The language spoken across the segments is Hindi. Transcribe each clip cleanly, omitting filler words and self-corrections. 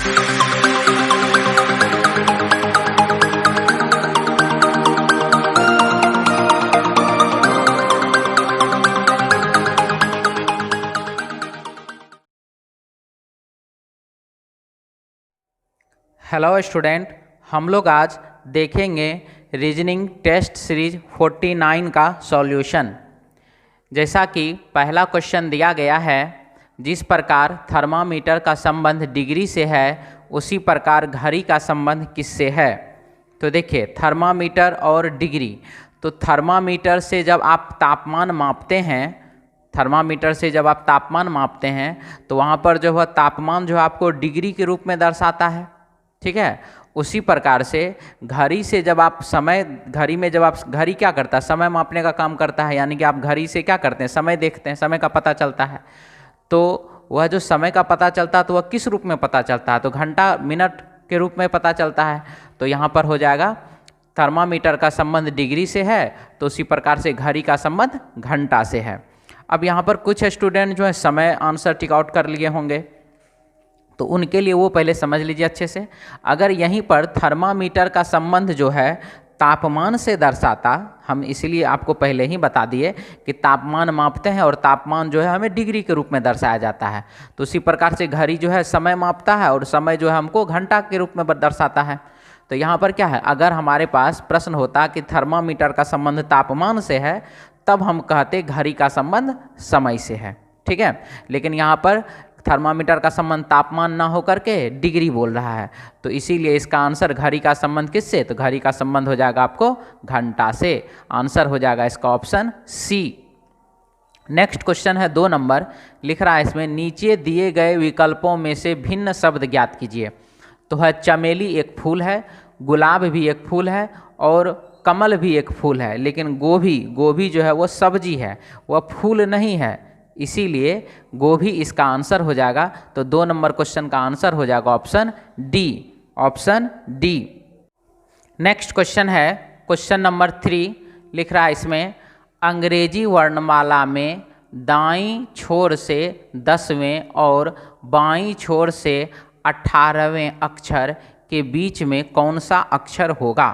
हेलो स्टूडेंट, हम लोग आज देखेंगे रीजनिंग टेस्ट सीरीज 49 का सॉल्यूशन। जैसा कि पहला क्वेश्चन दिया गया है, जिस प्रकार थर्मामीटर का संबंध डिग्री से है उसी प्रकार घड़ी का संबंध किससे है। तो देखिए, थर्मामीटर और डिग्री, तो थर्मामीटर से जब आप तापमान मापते हैं, थर्मामीटर से जब आप तापमान मापते हैं तो वहाँ पर जो है तापमान जो आपको डिग्री के रूप में दर्शाता है, ठीक है। उसी प्रकार से घड़ी से जब आप समय, घड़ी में जब आप, घड़ी क्या करता है, समय मापने का काम करता है, यानी कि आप घड़ी से क्या करते हैं, समय देखते हैं, समय का पता चलता है। तो वह जो समय का पता चलता है तो वह किस रूप में पता चलता है, तो घंटा मिनट के रूप में पता चलता है। तो यहाँ पर हो जाएगा थर्मामीटर का संबंध डिग्री से है तो उसी प्रकार से घड़ी का संबंध घंटा से है। अब यहाँ पर कुछ स्टूडेंट जो है समय आंसर टिक आउट कर लिए होंगे, तो उनके लिए वो पहले समझ लीजिए अच्छे से। अगर यहीं पर थर्मामीटर का संबंध जो है तापमान से दर्शाता, हम इसीलिए आपको पहले ही बता दिए कि तापमान मापते हैं और तापमान जो है हमें डिग्री के रूप में दर्शाया जाता है। तो उसी प्रकार से घड़ी जो है समय मापता है और समय जो है हमको घंटा के रूप में दर्शाता है। तो यहाँ पर क्या है, अगर हमारे पास प्रश्न होता कि थर्मामीटर का संबंध तापमान से है, तब हम कहते घड़ी का संबंध समय से है, ठीक है। लेकिन यहाँ पर थर्मामीटर का संबंध तापमान ना होकर के डिग्री बोल रहा है, तो इसीलिए इसका आंसर घड़ी का संबंध किससे, तो घड़ी का संबंध हो जाएगा आपको घंटा से। आंसर हो जाएगा इसका ऑप्शन सी। नेक्स्ट क्वेश्चन है 2 नंबर, लिख रहा है इसमें नीचे दिए गए विकल्पों में से भिन्न शब्द ज्ञात कीजिए। तो है चमेली एक फूल है, गुलाब भी एक फूल है और कमल भी एक फूल है, लेकिन गोभी जो है वो सब्जी है, वह फूल नहीं है, इसीलिए गोभी इसका आंसर हो जाएगा। तो 2 नंबर क्वेश्चन का आंसर हो जाएगा option D, option D. Next question है क्वेश्चन नंबर 3, लिख रहा है इसमें अंग्रेजी वर्णमाला में दाईं छोर से 10वें और बाईं छोर से 18वें अक्षर के बीच में कौन सा अक्षर होगा।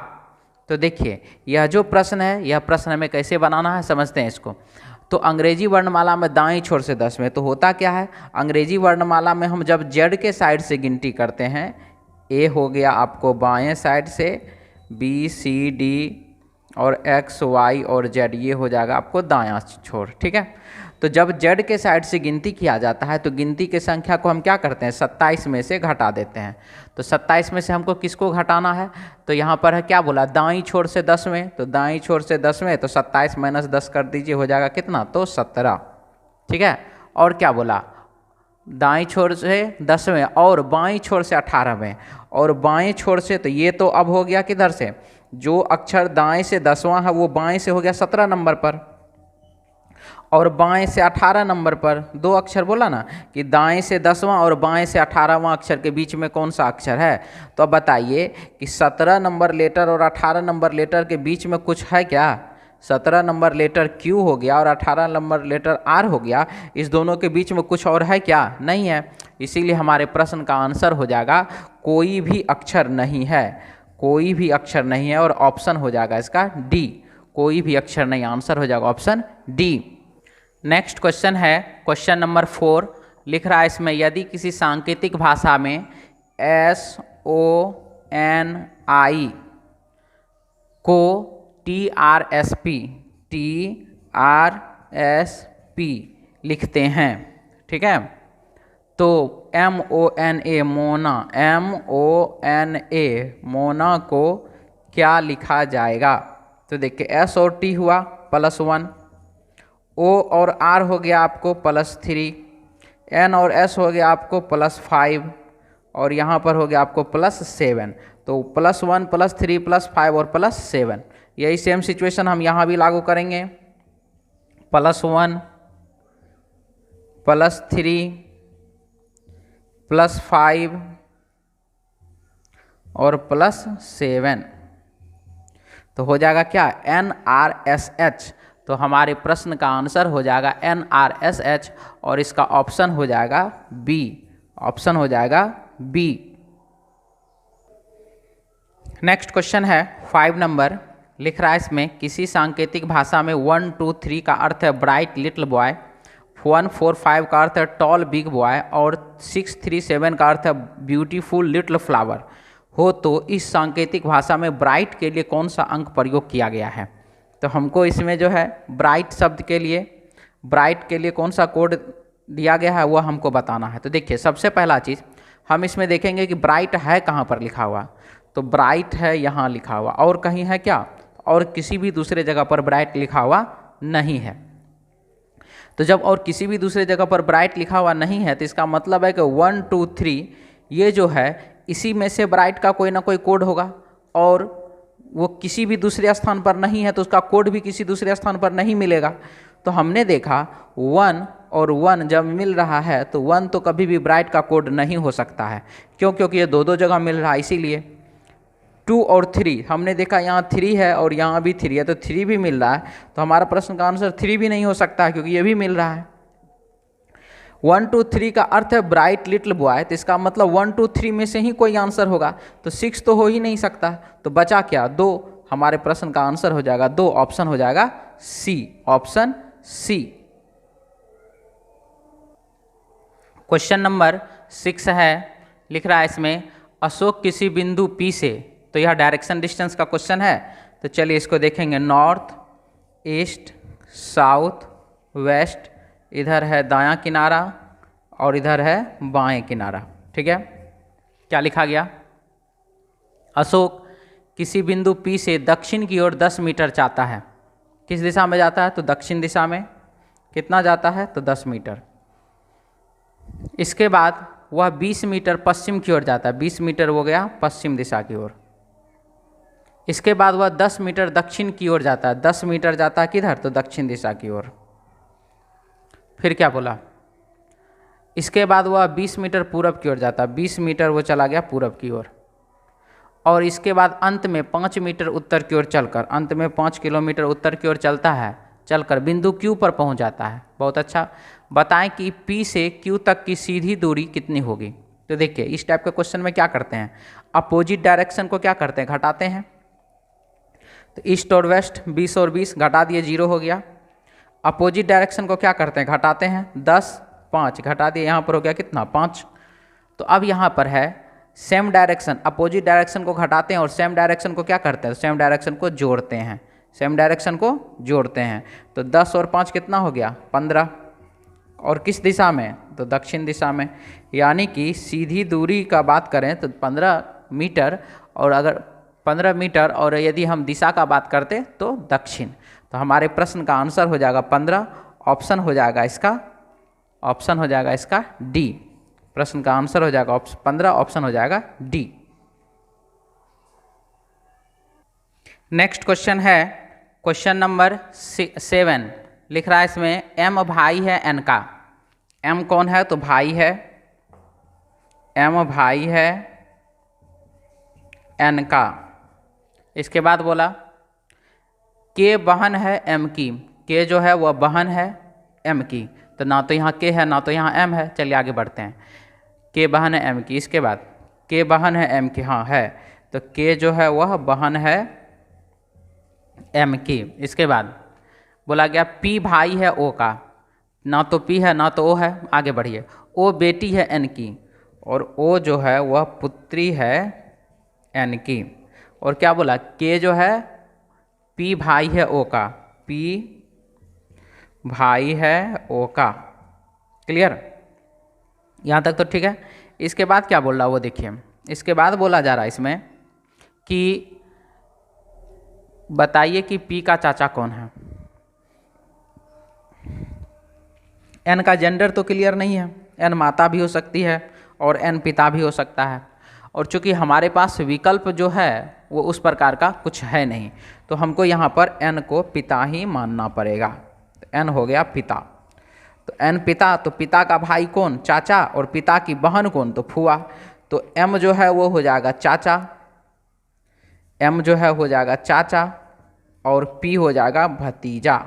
तो देखिए, यह जो प्रश्न है, यह प्रश्न हमें कैसे बनाना है समझते हैं इसको। तो अंग्रेजी वर्णमाला में दाईं छोर से 10वें, तो होता क्या है, अंग्रेजी वर्णमाला में हम जब जेड के साइड से गिनती करते हैं, ए हो गया आपको बाएं साइड से, बी सी डी और एक्स वाई और जेड, ये हो जाएगा आपको दायां छोर, ठीक है। तो जब जेड के साइड से गिनती किया जाता है तो गिनती की संख्या को हम क्या करते हैं, 27 में से घटा देते हैं। तो 27 में से हमको किसको घटाना है, तो यहाँ पर है क्या बोला, दाईं छोर से 10वें, तो दाईं छोर से 10वें, तो 27 माइनस 10 कर दीजिए, हो जाएगा कितना, तो 17, ठीक है। और क्या बोला, दाईं छोर से 10वें और बाईं छोर से 18वें, और बाएं छोर से, तो ये तो अब हो गया किधर से, जो अक्षर दाएं से 10वां है वो बाएं से हो गया 17 नंबर पर, और बाएं से 18 नंबर पर। 2 अक्षर बोला ना कि दाएं से 10वां और बाएं से 18वां अक्षर के बीच में कौन सा अक्षर है। तो अब बताइए कि 17 नंबर लेटर और 18 नंबर लेटर के बीच में कुछ है क्या। 17 नंबर लेटर क्यू हो गया और 18 नंबर लेटर आर हो गया, इस दोनों के बीच में कुछ और है क्या, नहीं है। इसीलिए हमारे प्रश्न का आंसर हो जाएगा कोई भी अक्षर नहीं है, कोई भी अक्षर नहीं है, और ऑप्शन हो जाएगा इसका डी, कोई भी अक्षर नहीं, आंसर हो जाएगा ऑप्शन डी। नेक्स्ट क्वेश्चन है क्वेश्चन नंबर 4, लिख रहा है इसमें यदि किसी सांकेतिक भाषा में SONI को TRSP लिखते हैं, ठीक है, तो MONA मोना को क्या लिखा जाएगा। तो देखिए, S और T हुआ +1, O और R हो गया आपको +3, N और S हो गया आपको +5, और यहाँ पर हो गया आपको +7। तो +1 +3 +5 और +7, यही सेम सिचुएशन हम यहाँ भी लागू करेंगे, +1 +3 +5 और +7, तो हो जाएगा क्या, NRSH। तो हमारे प्रश्न का आंसर हो जाएगा NRSH, और इसका ऑप्शन हो जाएगा बी, ऑप्शन हो जाएगा बी। नेक्स्ट क्वेश्चन है 5 नंबर, लिख रहा है इसमें किसी सांकेतिक भाषा में 1, 2, 3 का अर्थ है ब्राइट लिटिल बॉय, 1, 4, 5 का अर्थ है टॉल बिग बॉय और 6, 3, 7 का अर्थ है ब्यूटीफुल लिटिल फ्लावर हो, तो इस सांकेतिक भाषा में ब्राइट के लिए कौन सा अंक प्रयोग किया गया है। तो हमको इसमें जो है ब्राइट शब्द के लिए, ब्राइट के लिए कौन सा कोड दिया गया है वह हमको बताना है। तो देखिए सबसे पहला चीज़ हम इसमें देखेंगे कि ब्राइट है कहाँ पर लिखा हुआ, तो ब्राइट है यहाँ लिखा हुआ, और कहीं है क्या, और किसी भी दूसरे जगह पर ब्राइट लिखा हुआ नहीं है। तो जब और किसी भी दूसरे जगह पर ब्राइट लिखा हुआ नहीं है तो इसका मतलब है कि 1, 2, 3 ये जो है इसी में से ब्राइट का कोई ना कोई कोड होगा, और वो किसी भी दूसरे स्थान पर नहीं है तो उसका कोड भी किसी दूसरे स्थान पर नहीं मिलेगा। तो हमने देखा 1 और 1 जब मिल रहा है तो 1 तो कभी भी ब्राइट का कोड नहीं हो सकता है, क्यों, क्योंकि ये दो जगह मिल रहा है। इसीलिए 2 और 3 हमने देखा यहाँ 3 है और यहाँ भी 3 है, तो 3 भी मिल रहा है, तो हमारा प्रश्न का आंसर 3 भी नहीं हो सकता है क्योंकि ये भी मिल रहा है। 1, 2, 3 का अर्थ है ब्राइट लिटिल बॉय, तो इसका मतलब 1, 2, 3 में से ही कोई आंसर होगा, तो 6 तो हो ही नहीं सकता, तो बचा क्या 2, हमारे प्रश्न का आंसर हो जाएगा 2, ऑप्शन हो जाएगा सी, ऑप्शन सी। क्वेश्चन नंबर 6 है, लिख रहा है इसमें अशोक किसी बिंदु P से, तो यह डायरेक्शन डिस्टेंस का क्वेश्चन है, तो चलिए इसको देखेंगे। नॉर्थ, ईस्ट, साउथ, वेस्ट, इधर है दायां किनारा और इधर है बाएं किनारा, ठीक है। क्या लिखा गया, अशोक किसी बिंदु P से दक्षिण की ओर 10 मीटर चाहता है, किस दिशा में जाता है, तो दक्षिण दिशा में। कितना जाता है, तो 10 मीटर। इसके बाद वह 20 मीटर पश्चिम की ओर जाता है, 20 मीटर हो गया पश्चिम दिशा की ओर। इसके बाद वह 10 मीटर दक्षिण की ओर जाता है, 10 मीटर जाता है किधर, तो दक्षिण दिशा की ओर। फिर क्या बोला, इसके बाद वह 20 मीटर पूरब की ओर जाता है, 20 मीटर वो चला गया पूरब की ओर। और इसके बाद अंत में 5 मीटर उत्तर की ओर चलकर, अंत में 5 किलोमीटर उत्तर की ओर चलता है, चलकर बिंदु Q पर पहुंच जाता है। बहुत अच्छा, बताएं कि P से Q तक की सीधी दूरी कितनी होगी। तो देखिए इस टाइप के क्वेश्चन में क्या करते हैं, अपोजिट डायरेक्शन को क्या करते हैं, घटाते हैं। तो ईस्ट और वेस्ट 20 और 20 घटा दिए, 0 हो गया। अपोजिट डायरेक्शन को क्या करते हैं, घटाते हैं, 10, 5 घटा दिए, यहाँ पर हो गया कितना, 5। तो अब यहाँ पर है सेम डायरेक्शन, अपोजिट डायरेक्शन को घटाते हैं और सेम डायरेक्शन को क्या करते हैं, सेम डायरेक्शन को जोड़ते हैं, सेम डायरेक्शन को जोड़ते हैं। तो 10 और 5 कितना हो गया, 15, और किस दिशा में, तो दक्षिण दिशा में। यानी कि सीधी दूरी का बात करें तो 15 मीटर, और अगर 15 मीटर और यदि हम दिशा का बात करते तो दक्षिण। तो हमारे प्रश्न का आंसर हो जाएगा 15, ऑप्शन हो जाएगा इसका, ऑप्शन हो जाएगा इसका डी। प्रश्न का आंसर हो जाएगा 15, ऑप्शन हो जाएगा डी। नेक्स्ट क्वेश्चन है क्वेश्चन नंबर 7, लिख रहा है इसमें एम भाई है एन का। एम कौन है, तो भाई है, एम भाई है एन का। इसके बाद बोला के बहन है एम की, के जो है वह बहन है एम की, तो ना तो यहाँ के है ना तो यहाँ एम है। चलिए आगे बढ़ते हैं, के बहन है एम की। इसके बाद के बहन है एम की, हाँ है, तो के जो है वह बहन है एम की। इसके बाद बोला गया पी भाई है ओ का, ना तो पी है ना तो ओ है। आगे बढ़िए, ओ बेटी है एन की, और ओ जो है वह पुत्री है एन की। और क्या बोला, के जो है पी भाई है ओ का, पी भाई है ओ का। क्लियर, यहाँ तक तो ठीक है। इसके बाद क्या बोल रहा है वो देखिए, इसके बाद बोला जा रहा है इसमें कि बताइए कि पी का चाचा कौन है। एन का जेंडर तो क्लियर नहीं है, एन माता भी हो सकती है और एन पिता भी हो सकता है, और चूंकि हमारे पास विकल्प जो है वो उस प्रकार का कुछ है नहीं, तो हमको यहाँ पर एन को पिता ही मानना पड़ेगा। तो एन हो गया पिता, तो एन पिता, तो पिता का भाई कौन, चाचा, और पिता की बहन कौन, तो फुआ। तो एम जो है वो हो जाएगा चाचा, एम जो है हो जाएगा चाचा, और पी हो जाएगा भतीजा,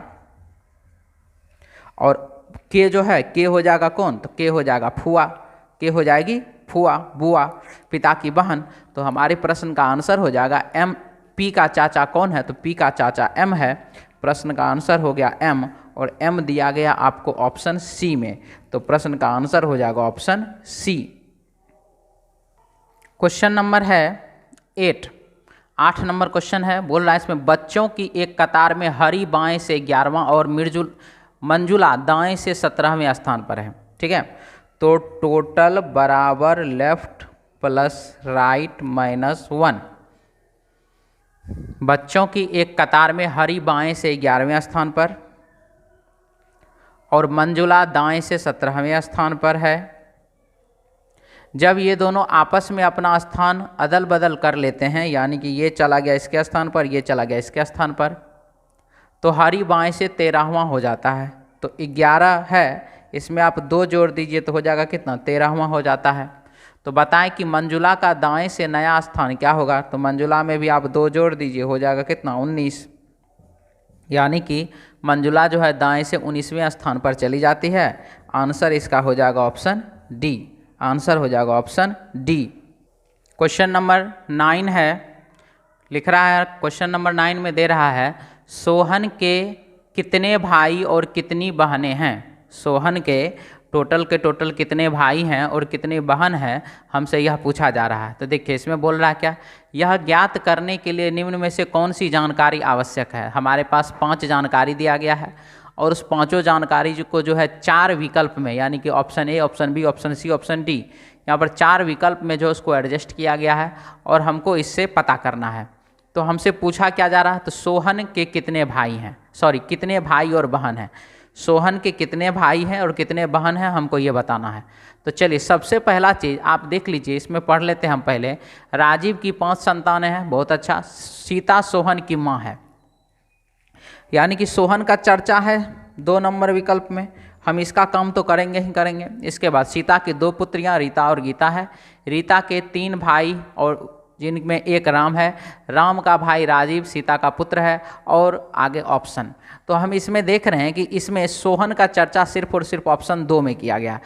और के जो है के हो जाएगा कौन, तो के हो जाएगा फुआ, के हो जाएगी फुआ, बुआ, पिता की बहन, तो हमारे प्रश्न का आंसर हो जाएगा एम। पी का चाचा कौन है? तो पी का चाचा एम है। प्रश्न का आंसर हो गया एम, और एम दिया गया आपको ऑप्शन सी में, तो प्रश्न का आंसर हो जाएगा ऑप्शन सी। क्वेश्चन नंबर है 8 नंबर क्वेश्चन है, बोल रहा है इसमें बच्चों की एक कतार में हरी बाएं से 11वां और मंजुला दाएं से 17वें स्थान पर है। ठीक है, तो टोटल बराबर लेफ्ट प्लस राइट -1। बच्चों की एक कतार में हरी बाएं से 11वें स्थान पर और मंजुला दाएं से 17वें स्थान पर है। जब ये दोनों आपस में अपना स्थान अदल बदल कर लेते हैं, यानी कि ये चला गया इसके स्थान पर, ये चला गया इसके स्थान पर, तो हरी बाएं से 13वां हो जाता है। तो 11 है, इसमें आप 2 जोड़ दीजिए तो हो जाएगा कितना? 13वां हो जाता है। तो बताएं कि मंजुला का दाएं से नया स्थान क्या होगा? तो मंजुला में भी आप 2 जोड़ दीजिए, हो जाएगा कितना? 19। यानी कि मंजुला जो है दाएं से 19वें स्थान पर चली जाती है। आंसर इसका हो जाएगा ऑप्शन डी। आंसर हो जाएगा ऑप्शन डी। क्वेश्चन नंबर 9 है, लिख रहा है क्वेश्चन नंबर 9 में दे रहा है सोहन के कितने भाई और कितनी बहनें हैं? सोहन के टोटल कितने भाई हैं और कितनी बहन हैं, हमसे यह पूछा जा रहा है। तो देखिए इसमें बोल रहा है क्या, यह ज्ञात करने के लिए निम्न में से कौन सी जानकारी आवश्यक है? हमारे पास 5 जानकारी दिया गया है और उस 5 जानकारी को जो है 4 विकल्प में, यानी कि option A, option B, option C, option D, यहाँ पर 4 विकल्प में जो उसको एडजस्ट किया गया है और हमको इससे पता करना है। तो हमसे पूछा क्या जा रहा है? तो सोहन के कितने भाई हैं, कितने भाई और बहन हैं। सोहन के कितने भाई हैं और कितने बहन हैं, हमको ये बताना है। तो चलिए सबसे पहला चीज़ आप देख लीजिए, इसमें पढ़ लेते हैं हम पहले। राजीव की 5 संतानें हैं, बहुत अच्छा। सीता सोहन की माँ है, यानी कि सोहन का चर्चा है 2 नंबर विकल्प में, हम इसका काम तो करेंगे ही करेंगे। इसके बाद सीता की 2 पुत्रियां रीता और गीता है। रीता के 3 भाई और जिनमें एक राम है। राम का भाई राजीव सीता का पुत्र है। और आगे ऑप्शन, तो हम इसमें देख रहे हैं कि इसमें सोहन का चर्चा सिर्फ और सिर्फ ऑप्शन 2 में किया गया है,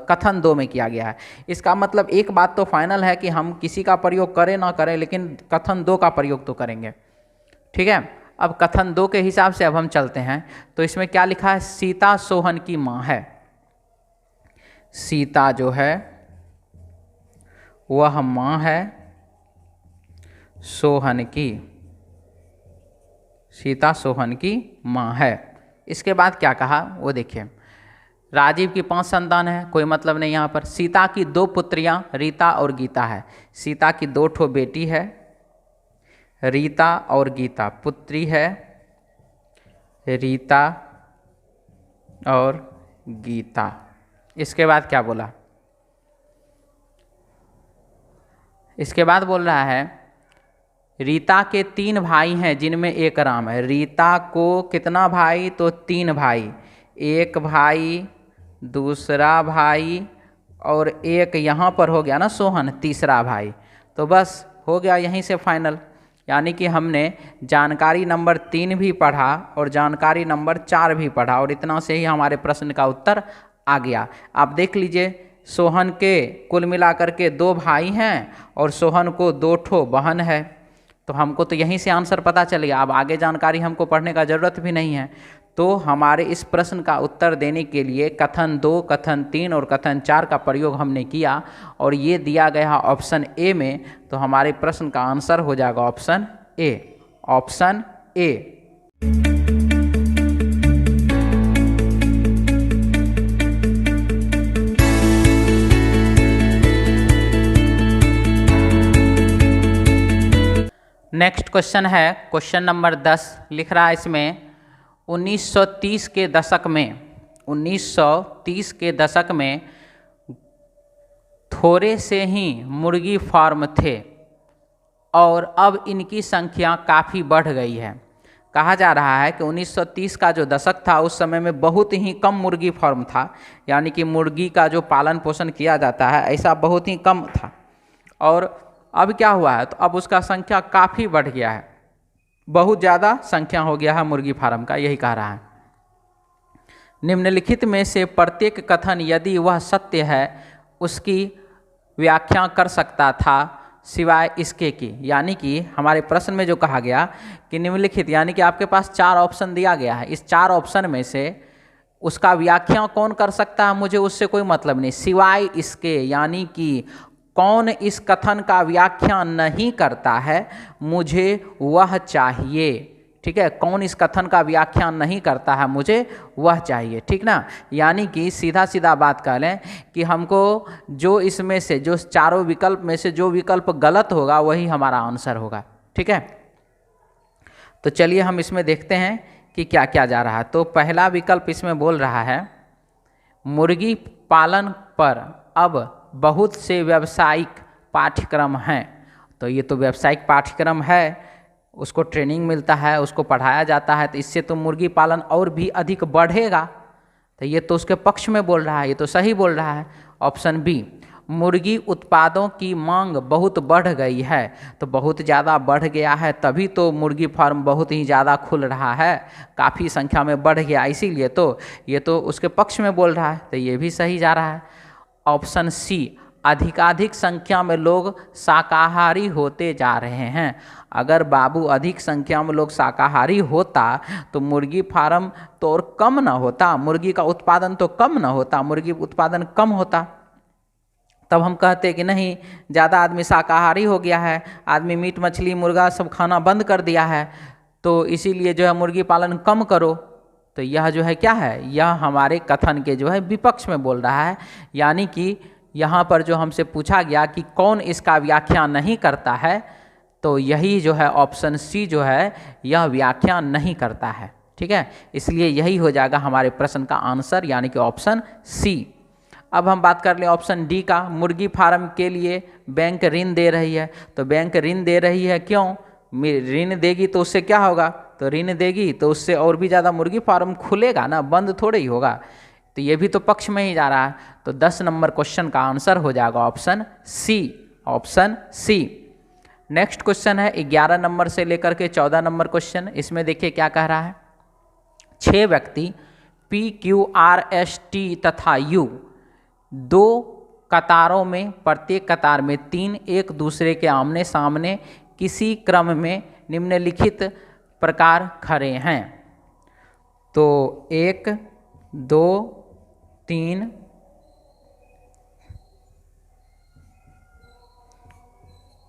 कथन 2 में किया गया है। इसका मतलब एक बात तो फाइनल है कि हम किसी का प्रयोग करें ना करें, लेकिन कथन 2 का प्रयोग तो करेंगे। ठीक है, अब कथन 2 के हिसाब से अब हम चलते हैं। तो इसमें क्या लिखा है? सीता सोहन की माँ है। सीता जो है वह माँ है सोहन की, सीता सोहन की माँ है। इसके बाद क्या कहा वो देखिए, राजीव की 5 संतान है, कोई मतलब नहीं यहाँ पर। सीता की 2 पुत्रियाँ रीता और गीता है। सीता की 2 ठो बेटी है, रीता और गीता। पुत्री है रीता और गीता। इसके बाद क्या बोला? इसके बाद बोल रहा है रीता के 3 भाई हैं जिनमें एक राम है। रीता को कितना भाई? तो 3 भाई, एक भाई, दूसरा भाई और एक यहाँ पर हो गया ना सोहन, तीसरा भाई। तो बस हो गया यहीं से फाइनल। यानी कि हमने जानकारी नंबर 3 भी पढ़ा और जानकारी नंबर 4 भी पढ़ा और इतना से ही हमारे प्रश्न का उत्तर आ गया। आप देख लीजिए, सोहन के कुल मिलाकर के 2 भाई हैं और सोहन को 2 ठो बहन है। तो हमको तो यहीं से आंसर पता चल गया। अब आगे जानकारी हमको पढ़ने का ज़रूरत भी नहीं है। तो हमारे इस प्रश्न का उत्तर देने के लिए कथन 2, कथन 3 और कथन 4 का प्रयोग हमने किया और ये दिया गया ऑप्शन ए में। तो हमारे प्रश्न का आंसर हो जाएगा option A. Option A. Next question है क्वेश्चन नंबर 10। लिख रहा है इसमें 1930 के दशक में थोड़े से ही मुर्गी फार्म थे और अब इनकी संख्या काफ़ी बढ़ गई है। कहा जा रहा है कि 1930 का जो दशक था उस समय में बहुत ही कम मुर्गी फार्म था, यानी कि मुर्गी का जो पालन पोषण किया जाता है ऐसा बहुत ही कम था। और अब क्या हुआ है? तो अब उसका संख्या काफ़ी बढ़ गया है, बहुत ज़्यादा संख्या हो गया है मुर्गी फार्म का, यही कह रहा है। निम्नलिखित में से प्रत्येक कथन यदि वह सत्य है उसकी व्याख्या कर सकता था सिवाय इसके की। यानी कि हमारे प्रश्न में जो कहा गया कि निम्नलिखित, यानी कि आपके पास 4 ऑप्शन दिया गया है, इस 4 ऑप्शन में से उसका व्याख्या कौन कर सकता है, मुझे उससे कोई मतलब नहीं, सिवाय इसके, यानी कि कौन इस कथन का व्याख्या नहीं करता है मुझे वह चाहिए। ठीक है, कौन इस कथन का व्याख्यान नहीं करता है मुझे वह चाहिए। ठीक ना, यानी कि सीधा सीधा बात कह लें कि हमको जो इसमें से, जो चारों विकल्प में से जो विकल्प गलत होगा वही हमारा आंसर होगा। ठीक है, तो चलिए हम इसमें देखते हैं कि क्या क्या जा रहा है। तो पहला विकल्प इसमें बोल रहा है मुर्गी पालन पर अब बहुत से व्यावसायिक पाठ्यक्रम हैं। तो ये तो व्यावसायिक पाठ्यक्रम है, उसको ट्रेनिंग मिलता है, उसको पढ़ाया जाता है, तो इससे तो मुर्गी पालन और भी अधिक बढ़ेगा। तो ये तो उसके पक्ष में बोल रहा है, ये तो सही बोल रहा है। ऑप्शन बी, मुर्गी उत्पादों की मांग बहुत बढ़ गई है। तो बहुत ज़्यादा बढ़ गया है तभी तो मुर्गी फार्म बहुत ही ज़्यादा खुल रहा है, काफ़ी संख्या में बढ़ गया, इसीलिए तो ये तो उसके पक्ष में बोल रहा है, तो ये भी सही जा रहा है। ऑप्शन सी, अधिकाधिक संख्या में लोग शाकाहारी होते जा रहे हैं। अगर बाबू अधिक संख्या में लोग शाकाहारी होता तो मुर्गी फार्म तो और कम ना होता, मुर्गी का उत्पादन तो कम ना होता, मुर्गी उत्पादन कम होता। तब हम कहते कि नहीं, ज़्यादा आदमी शाकाहारी हो गया है, आदमी मीट मछली मुर्गा सब खाना बंद कर दिया है, तो इसीलिए जो है मुर्गी पालन कम करो। तो यह जो है क्या है, यह हमारे कथन के जो है विपक्ष में बोल रहा है। यानी कि यहाँ पर जो हमसे पूछा गया कि कौन इसका व्याख्या नहीं करता है, तो यही जो है ऑप्शन सी जो है यह व्याख्या नहीं करता है। ठीक है, इसलिए यही हो जाएगा हमारे प्रश्न का आंसर, यानी कि ऑप्शन सी। अब हम बात कर लें ऑप्शन डी का, मुर्गी फार्म के लिए बैंक ऋण दे रही है। तो बैंक ऋण दे रही है क्यों, ऋण देगी तो उससे क्या होगा, तो ऋण देगी तो उससे और भी ज़्यादा मुर्गी फार्म खुलेगा ना, बंद थोड़े ही होगा। तो ये भी तो पक्ष में ही जा रहा है। तो 10 नंबर क्वेश्चन का आंसर हो जाएगा option C, option C. Next question है 11 नंबर से लेकर के 14 नंबर क्वेश्चन। इसमें देखिए क्या कह रहा है, 6 व्यक्ति P Q R S T तथा यू 2 कतारों में, प्रत्येक कतार में 3 एक दूसरे के आमने सामने किसी क्रम में निम्नलिखित प्रकार खड़े हैं। तो 1 2 3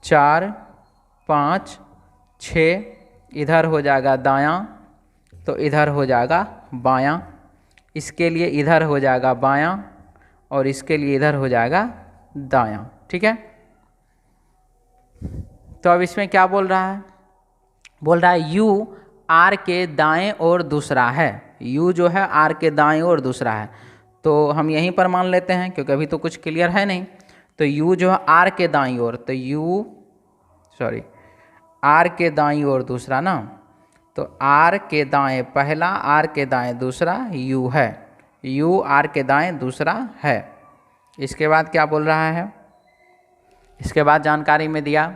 4 5 6, इधर हो जाएगा दायां तो इधर हो जाएगा बायां, इसके लिए इधर हो जाएगा बायां और इसके लिए इधर हो जाएगा दायां। ठीक है, तो अब इसमें क्या बोल रहा है, बोल रहा है यू आर के दाएं और दूसरा है। यू जो है आर के दाएं और दूसरा है, तो हम यहीं पर मान लेते हैं क्योंकि अभी तो कुछ क्लियर है नहीं। तो यू जो है आर के दाईं ओर, तो आर के दाईं ओर दूसरा ना, तो आर के दाएं पहला, आर के दाएं दूसरा यू है, यू आर के दाएं दूसरा है। इसके बाद क्या बोल रहा है, इसके बाद जानकारी में दिया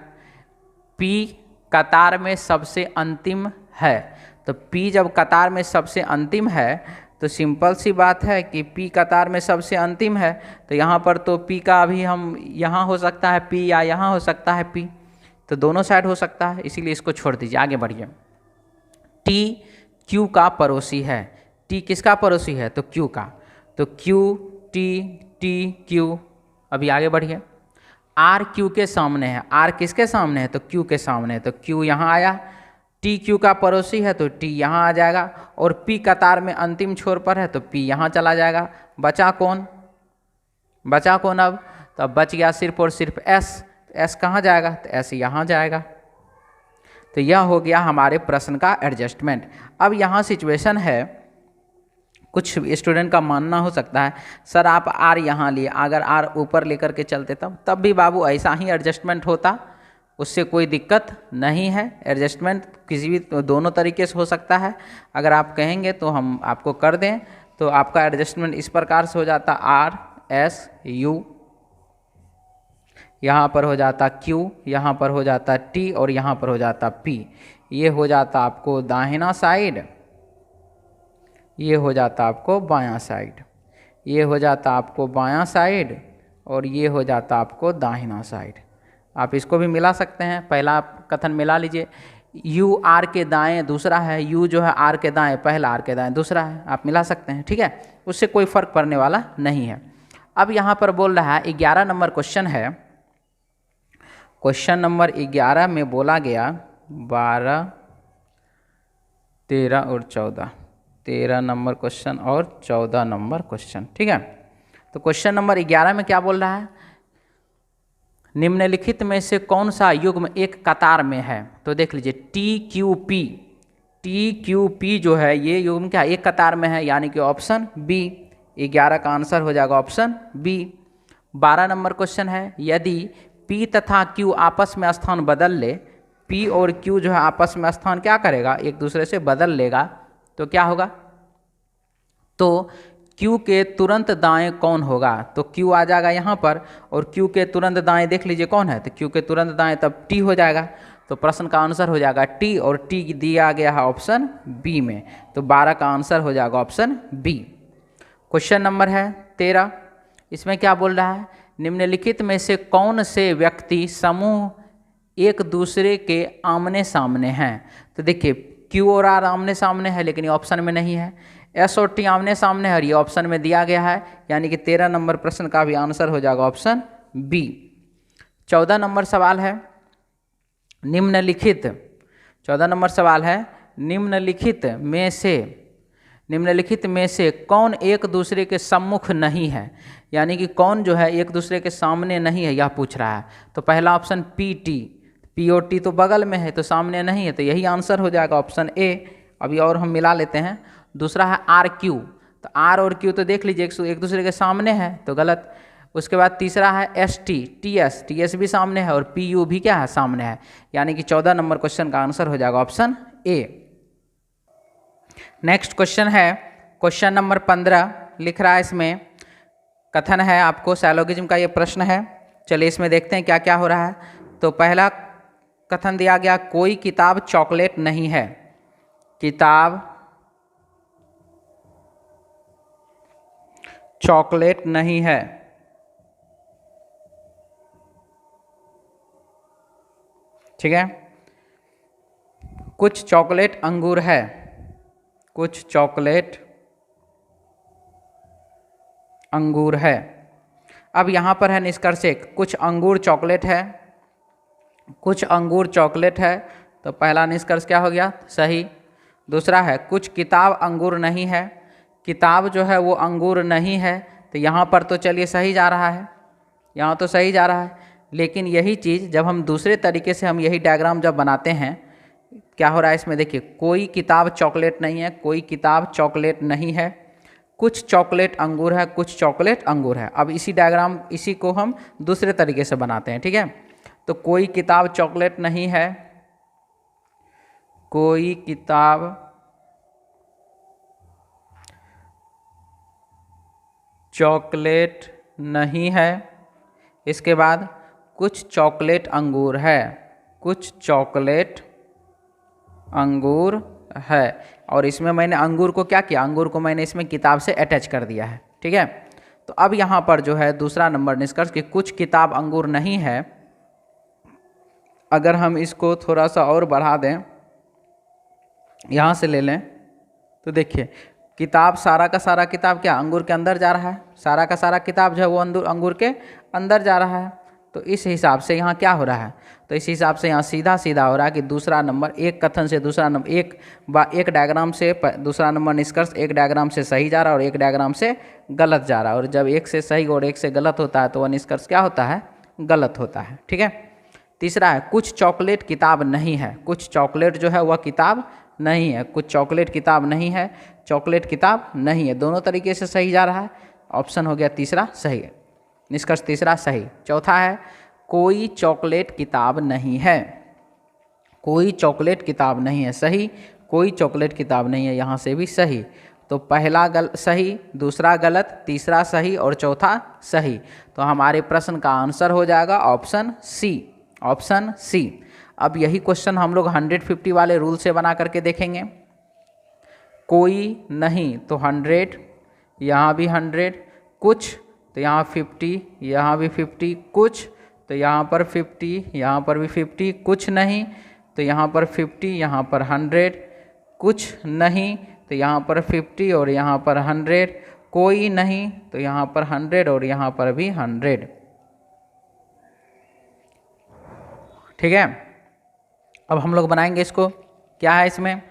पी कतार में सबसे अंतिम है। तो पी जब कतार में सबसे अंतिम है तो सिंपल सी बात है कि पी कतार में सबसे अंतिम है, तो यहाँ पर तो पी का अभी हम यहाँ हो सकता है पी या यहाँ हो सकता है पी, तो दोनों साइड हो सकता है, इसीलिए इसको छोड़ दीजिए, आगे बढ़िए। टी क्यू का पड़ोसी है। टी किसका पड़ोसी है, तो क्यू का, तो क्यू टी टी क्यू। अभी आगे बढ़िए, आर क्यू के सामने है। आर किसके सामने है, तो क्यू के सामने है, तो क्यू यहाँ आया। टी क्यू का पड़ोसी है तो टी यहाँ आ जाएगा, और पी कतार में अंतिम छोर पर है तो पी यहाँ चला जाएगा। बचा कौन, बचा कौन अब, तो अब बच गया सिर्फ और सिर्फ एस। एस कहाँ जाएगा, तो एस यहाँ जाएगा। तो यह हो गया हमारे प्रश्न का एडजस्टमेंट। अब यहाँ सिचुएशन है, कुछ स्टूडेंट का मानना हो सकता है सर आप आर यहाँ लिए, अगर आर ऊपर लेकर के चलते तब भी बाबू ऐसा ही एडजस्टमेंट होता, उससे कोई दिक्कत नहीं है। एडजस्टमेंट किसी भी दोनों तरीके से हो सकता है, अगर आप कहेंगे तो हम आपको कर दें। तो आपका एडजस्टमेंट इस प्रकार से हो जाता आर एस यू, यहाँ पर हो जाता क्यू, यहाँ पर हो जाता टी और यहाँ पर हो जाता पी। ये हो जाता आपको दाहिना साइड, ये हो जाता आपको बायां साइड, ये हो जाता आपको बायां साइड और ये हो जाता आपको दाहिना साइड। आप इसको भी मिला सकते हैं, पहला कथन मिला लीजिए, यू आर के दाएं दूसरा है, यू जो है आर के दाएं पहला, आर के दाएं दूसरा है, आप मिला सकते हैं, ठीक है, उससे कोई फर्क पड़ने वाला नहीं है। अब यहाँ पर बोल रहा है 11 नंबर क्वेश्चन है, क्वेश्चन नंबर 11 में बोला गया 12, 13 और 14, 13 नंबर क्वेश्चन और 14 नंबर क्वेश्चन, ठीक है। तो क्वेश्चन नंबर 11 में क्या बोल रहा है, निम्नलिखित में से कौन सा युग्म एक कतार में है। तो देख लीजिए टी क्यू पी जो है ये युग्म क्या एक कतार में है, यानी कि ऑप्शन बी। 11 का आंसर हो जाएगा ऑप्शन बी। 12 नंबर क्वेश्चन है, यदि पी तथा क्यू आपस में स्थान बदल ले, पी और क्यू जो है आपस में स्थान क्या करेगा, एक दूसरे से बदल लेगा, तो क्या होगा, तो Q के तुरंत दाएं कौन होगा, तो Q आ जाएगा यहाँ पर, और Q के तुरंत दाएं देख लीजिए कौन है, तो Q के तुरंत दाएं तब T हो जाएगा। तो प्रश्न का आंसर हो जाएगा T, और T दिया गया है ऑप्शन बी में, तो 12 का आंसर हो जाएगा ऑप्शन बी। क्वेश्चन नंबर है 13, इसमें क्या बोल रहा है, निम्नलिखित में से कौन से व्यक्ति समूह एक दूसरे के आमने सामने हैं। तो देखिए Q और R आमने सामने है, लेकिन ये ऑप्शन में नहीं है, S और T आमने सामने है और ये ऑप्शन में दिया गया है, यानी कि 13 नंबर प्रश्न का भी आंसर हो जाएगा ऑप्शन बी। 14 नंबर सवाल है, निम्नलिखित 14 नंबर सवाल है, निम्नलिखित में से कौन एक दूसरे के सम्मुख नहीं है, यानी कि कौन जो है एक दूसरे के सामने नहीं है, यह पूछ रहा है। तो पहला ऑप्शन पी और टी तो बगल में है, तो सामने नहीं है, तो यही आंसर हो जाएगा ऑप्शन ए। अभी और हम मिला लेते हैं, दूसरा है आर क्यू, तो आर और क्यू तो देख लीजिए एक दूसरे के सामने है, तो गलत। उसके बाद तीसरा है एस टी एस भी सामने है, और पी यू भी क्या है, सामने है, यानी कि 14 नंबर क्वेश्चन का आंसर हो जाएगा ऑप्शन ए। नेक्स्ट क्वेश्चन है, क्वेश्चन नंबर 15 लिख रहा है, इसमें कथन है आपको सैलोगिज्म का ये प्रश्न है। चलिए इसमें देखते हैं क्या क्या हो रहा है। तो पहला कथन दिया गया, कोई किताब चॉकलेट नहीं है, किताब चॉकलेट नहीं है। ठीक है, कुछ चॉकलेट अंगूर है, कुछ चॉकलेट अंगूर है। अब यहाँ पर है निष्कर्ष एक, कुछ अंगूर चॉकलेट है, कुछ अंगूर चॉकलेट है, तो पहला निष्कर्ष क्या हो गया, सही। दूसरा है कुछ किताब अंगूर नहीं है, किताब जो है वो अंगूर नहीं है, तो यहाँ पर तो चलिए सही जा रहा है, यहाँ तो सही जा रहा है। लेकिन यही चीज़ जब हम दूसरे तरीके से हम यही डायग्राम जब बनाते हैं, क्या हो रहा है इसमें देखिए, कोई किताब चॉकलेट नहीं है, कोई किताब चॉकलेट नहीं है, कुछ चॉकलेट अंगूर है, कुछ चॉकलेट अंगूर है। अब इसी को हम दूसरे तरीके से बनाते हैं, ठीक है। तो कोई किताब चॉकलेट नहीं है, कोई किताब चॉकलेट नहीं है। इसके बाद कुछ चॉकलेट अंगूर है, कुछ चॉकलेट अंगूर है, और इसमें मैंने अंगूर को क्या किया, अंगूर को मैंने इसमें किताब से अटैच कर दिया है, ठीक है। तो अब यहाँ पर जो है दूसरा नंबर निष्कर्ष कि कुछ किताब अंगूर नहीं है, अगर हम इसको थोड़ा सा और बढ़ा दें, यहाँ से ले लें, तो देखिए किताब सारा का सारा किताब क्या अंगूर के अंदर जा रहा है, सारा का सारा किताब जो है वो अंगूर के अंदर जा रहा है। तो इस हिसाब से यहाँ क्या हो रहा है, तो इस हिसाब से यहाँ सीधा सीधा हो रहा है कि दूसरा नंबर एक कथन से दूसरा नंबर एक डायग्राम से दूसरा नंबर निष्कर्ष एक डायग्राम से सही जा रहा है और एक डायग्राम से गलत जा रहा है, और जब एक से सही और एक से गलत होता है तो वह निष्कर्ष क्या होता है, गलत होता है, ठीक है। तीसरा है कुछ चॉकलेट किताब नहीं है, कुछ चॉकलेट जो है वह किताब नहीं है, कुछ चॉकलेट किताब नहीं है, चॉकलेट किताब नहीं है, दोनों तरीके से सही जा रहा है, ऑप्शन हो गया तीसरा सही है, निष्कर्ष तीसरा सही। चौथा है कोई चॉकलेट किताब नहीं है, कोई चॉकलेट किताब नहीं है, सही, कोई चॉकलेट किताब नहीं है, यहाँ से भी सही। तो पहला सही, दूसरा गलत, तीसरा सही और चौथा सही। तो हमारे प्रश्न का आंसर हो जाएगा ऑप्शन सी, ऑप्शन सी। अब यही क्वेश्चन हम लोग 150 वाले रूल से बना करके देखेंगे। कोई नहीं तो 100, यहाँ भी 100, कुछ तो यहाँ 50, यहाँ भी 50 कुछ, तो यहाँ पर 50, यहाँ पर भी 50 कुछ नहीं, तो यहाँ पर 50, यहाँ पर 100 कुछ नहीं, तो यहाँ पर 50 और यहाँ पर 100 कोई नहीं, तो यहाँ पर 100 और यहाँ पर भी 100। ठीक है, अब हम लोग बनाएंगे इसको। क्या है इसमें?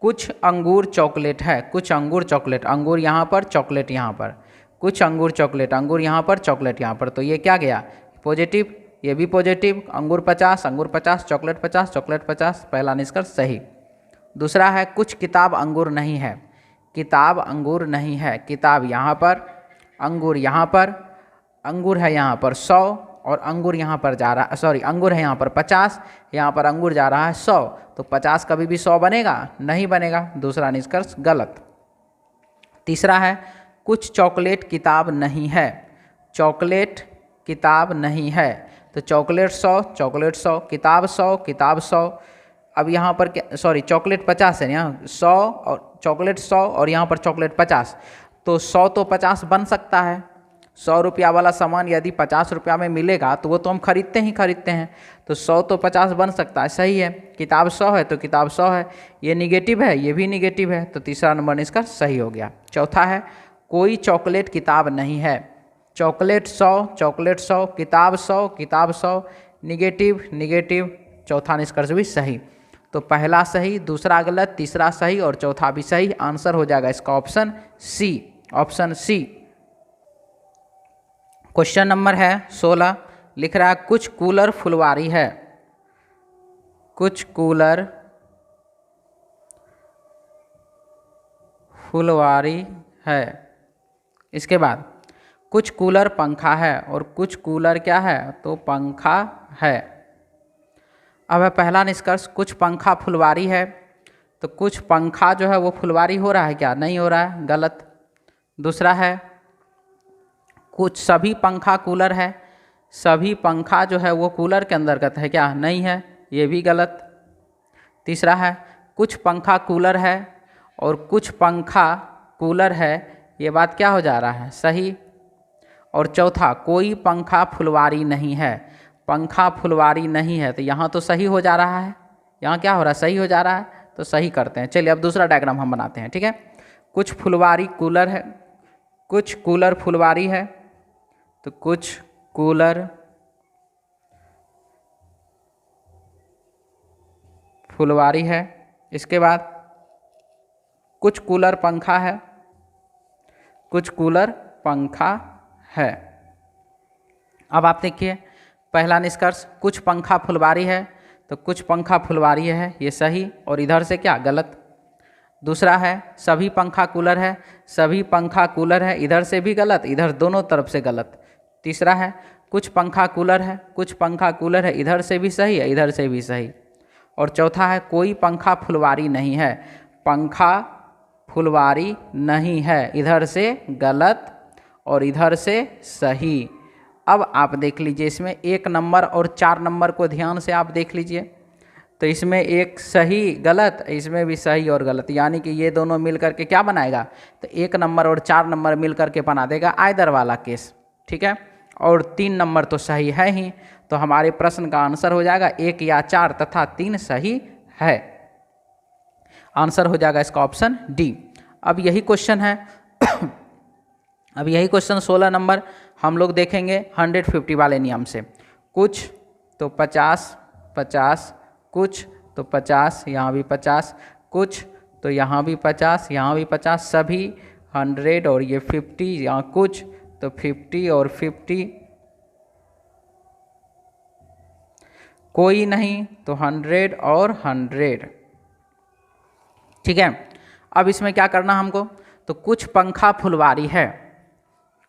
कुछ अंगूर चॉकलेट है, कुछ अंगूर चॉकलेट, अंगूर यहाँ पर चॉकलेट यहाँ पर, कुछ अंगूर चॉकलेट, अंगूर यहाँ पर चॉकलेट यहाँ पर, तो ये क्या गया? पॉजिटिव, ये भी पॉजिटिव। अंगूर 50, अंगूर 50, चॉकलेट 50, चॉकलेट 50, पहला निष्कर्ष सही। दूसरा है कुछ किताब अंगूर नहीं है, किताब अंगूर नहीं है, किताब यहाँ पर, अंगूर यहाँ पर, अंगूर है यहाँ पर 100 और अंगूर यहाँ पर जा रहा, सॉरी अंगूर है यहाँ पर 50, यहाँ पर अंगूर जा रहा है 100, तो 50 कभी भी 100 बनेगा? नहीं बनेगा, दूसरा निष्कर्ष गलत। तीसरा है कुछ चॉकलेट किताब नहीं है, चॉकलेट किताब नहीं है, तो चॉकलेट 100, चॉकलेट 100, किताब 100, किताब 100। अब यहाँ पर क्या, सॉरी चॉकलेट 50 है, यहाँ 100 और चॉकलेट 100 और यहाँ पर चॉकलेट 50, तो 100 तो 50 बन सकता है। 100 रुपया वाला सामान यदि 50 रुपया में मिलेगा तो वो तो हम खरीदते ही खरीदते हैं, तो 100 तो 50 बन सकता है, सही है। किताब 100 है तो किताब 100 है, ये निगेटिव है, ये भी निगेटिव है, तो तीसरा नंबर इसका सही हो गया। चौथा है कोई चॉकलेट किताब नहीं है, चॉकलेट 100, चॉकलेट 100, किताब 100, किताब 100, निगेटिव निगेटिव, चौथा निष्कर्ष भी सही। तो पहला सही, दूसरा गलत, तीसरा सही और चौथा भी सही। आंसर हो जाएगा इसका option C, option C. Question नंबर है 16, लिख रहा है कुछ कूलर फुलवारी है, कुछ कूलर फुलवारी है। इसके बाद कुछ कूलर पंखा है और कुछ कूलर क्या है? तो पंखा है। अब है पहला निष्कर्ष, कुछ पंखा फुलवारी है, तो कुछ पंखा जो है वो फुलवारी हो रहा है क्या? नहीं हो रहा है, गलत। दूसरा है कुछ सभी पंखा कूलर है, सभी पंखा जो है वो कूलर के अंतर्गत है क्या? नहीं है, ये भी गलत। तीसरा है कुछ पंखा कूलर है और कुछ पंखा कूलर है, ये बात क्या हो जा रहा है? सही। और चौथा कोई पंखा फुलवारी नहीं है, पंखा फुलवारी नहीं है, तो यहाँ तो सही हो जा रहा है, यहाँ क्या हो रहा है? सही हो जा रहा है, तो सही करते हैं। चलिए अब दूसरा डायग्राम हम बनाते हैं, ठीक है। कुछ फुलवारी कूलर है, कुछ कूलर फुलवारी है, तो कुछ कूलर फुलवारी है। इसके बाद कुछ कूलर पंखा है, कुछ कूलर पंखा है। अब आप देखिए पहला निष्कर्ष, कुछ पंखा फुलवारी है, तो कुछ पंखा फुलवारी है, ये सही, और इधर से क्या? गलत। दूसरा है सभी पंखा कूलर है, सभी पंखा कूलर है, इधर से भी गलत, इधर दोनों तरफ से गलत। तीसरा है कुछ पंखा कूलर है, कुछ पंखा कूलर है, इधर से भी सही है, इधर से भी सही। और चौथा है कोई पंखा फुलवारी नहीं है, पंखा फुलवारी नहीं है, इधर से गलत और इधर से सही। अब आप देख लीजिए इसमें 1 नंबर और 4 नंबर को ध्यान से आप देख लीजिए, तो इसमें एक सही गलत, इसमें भी सही और गलत, यानी कि ये दोनों मिल करके क्या बनाएगा? तो 1 नंबर और 4 नंबर मिल करके बना देगा आइदर वाला केस, ठीक है। और 3 नंबर तो सही है ही, तो हमारे प्रश्न का आंसर हो जाएगा 1 या 4 तथा 3 सही है। आंसर हो जाएगा इसका ऑप्शन डी। अब यही क्वेश्चन है अब यही क्वेश्चन 16 नंबर हम लोग देखेंगे 150 वाले नियम से। कुछ तो 50 50, कुछ तो 50, यहाँ भी 50, कुछ तो यहाँ भी 50, यहाँ भी 50, सभी 100 और ये 50, यहाँ कुछ तो 50 और 50, कोई नहीं तो 100 और 100, ठीक है। अब इसमें क्या करना हमको? तो कुछ पंखा फुलवारी है,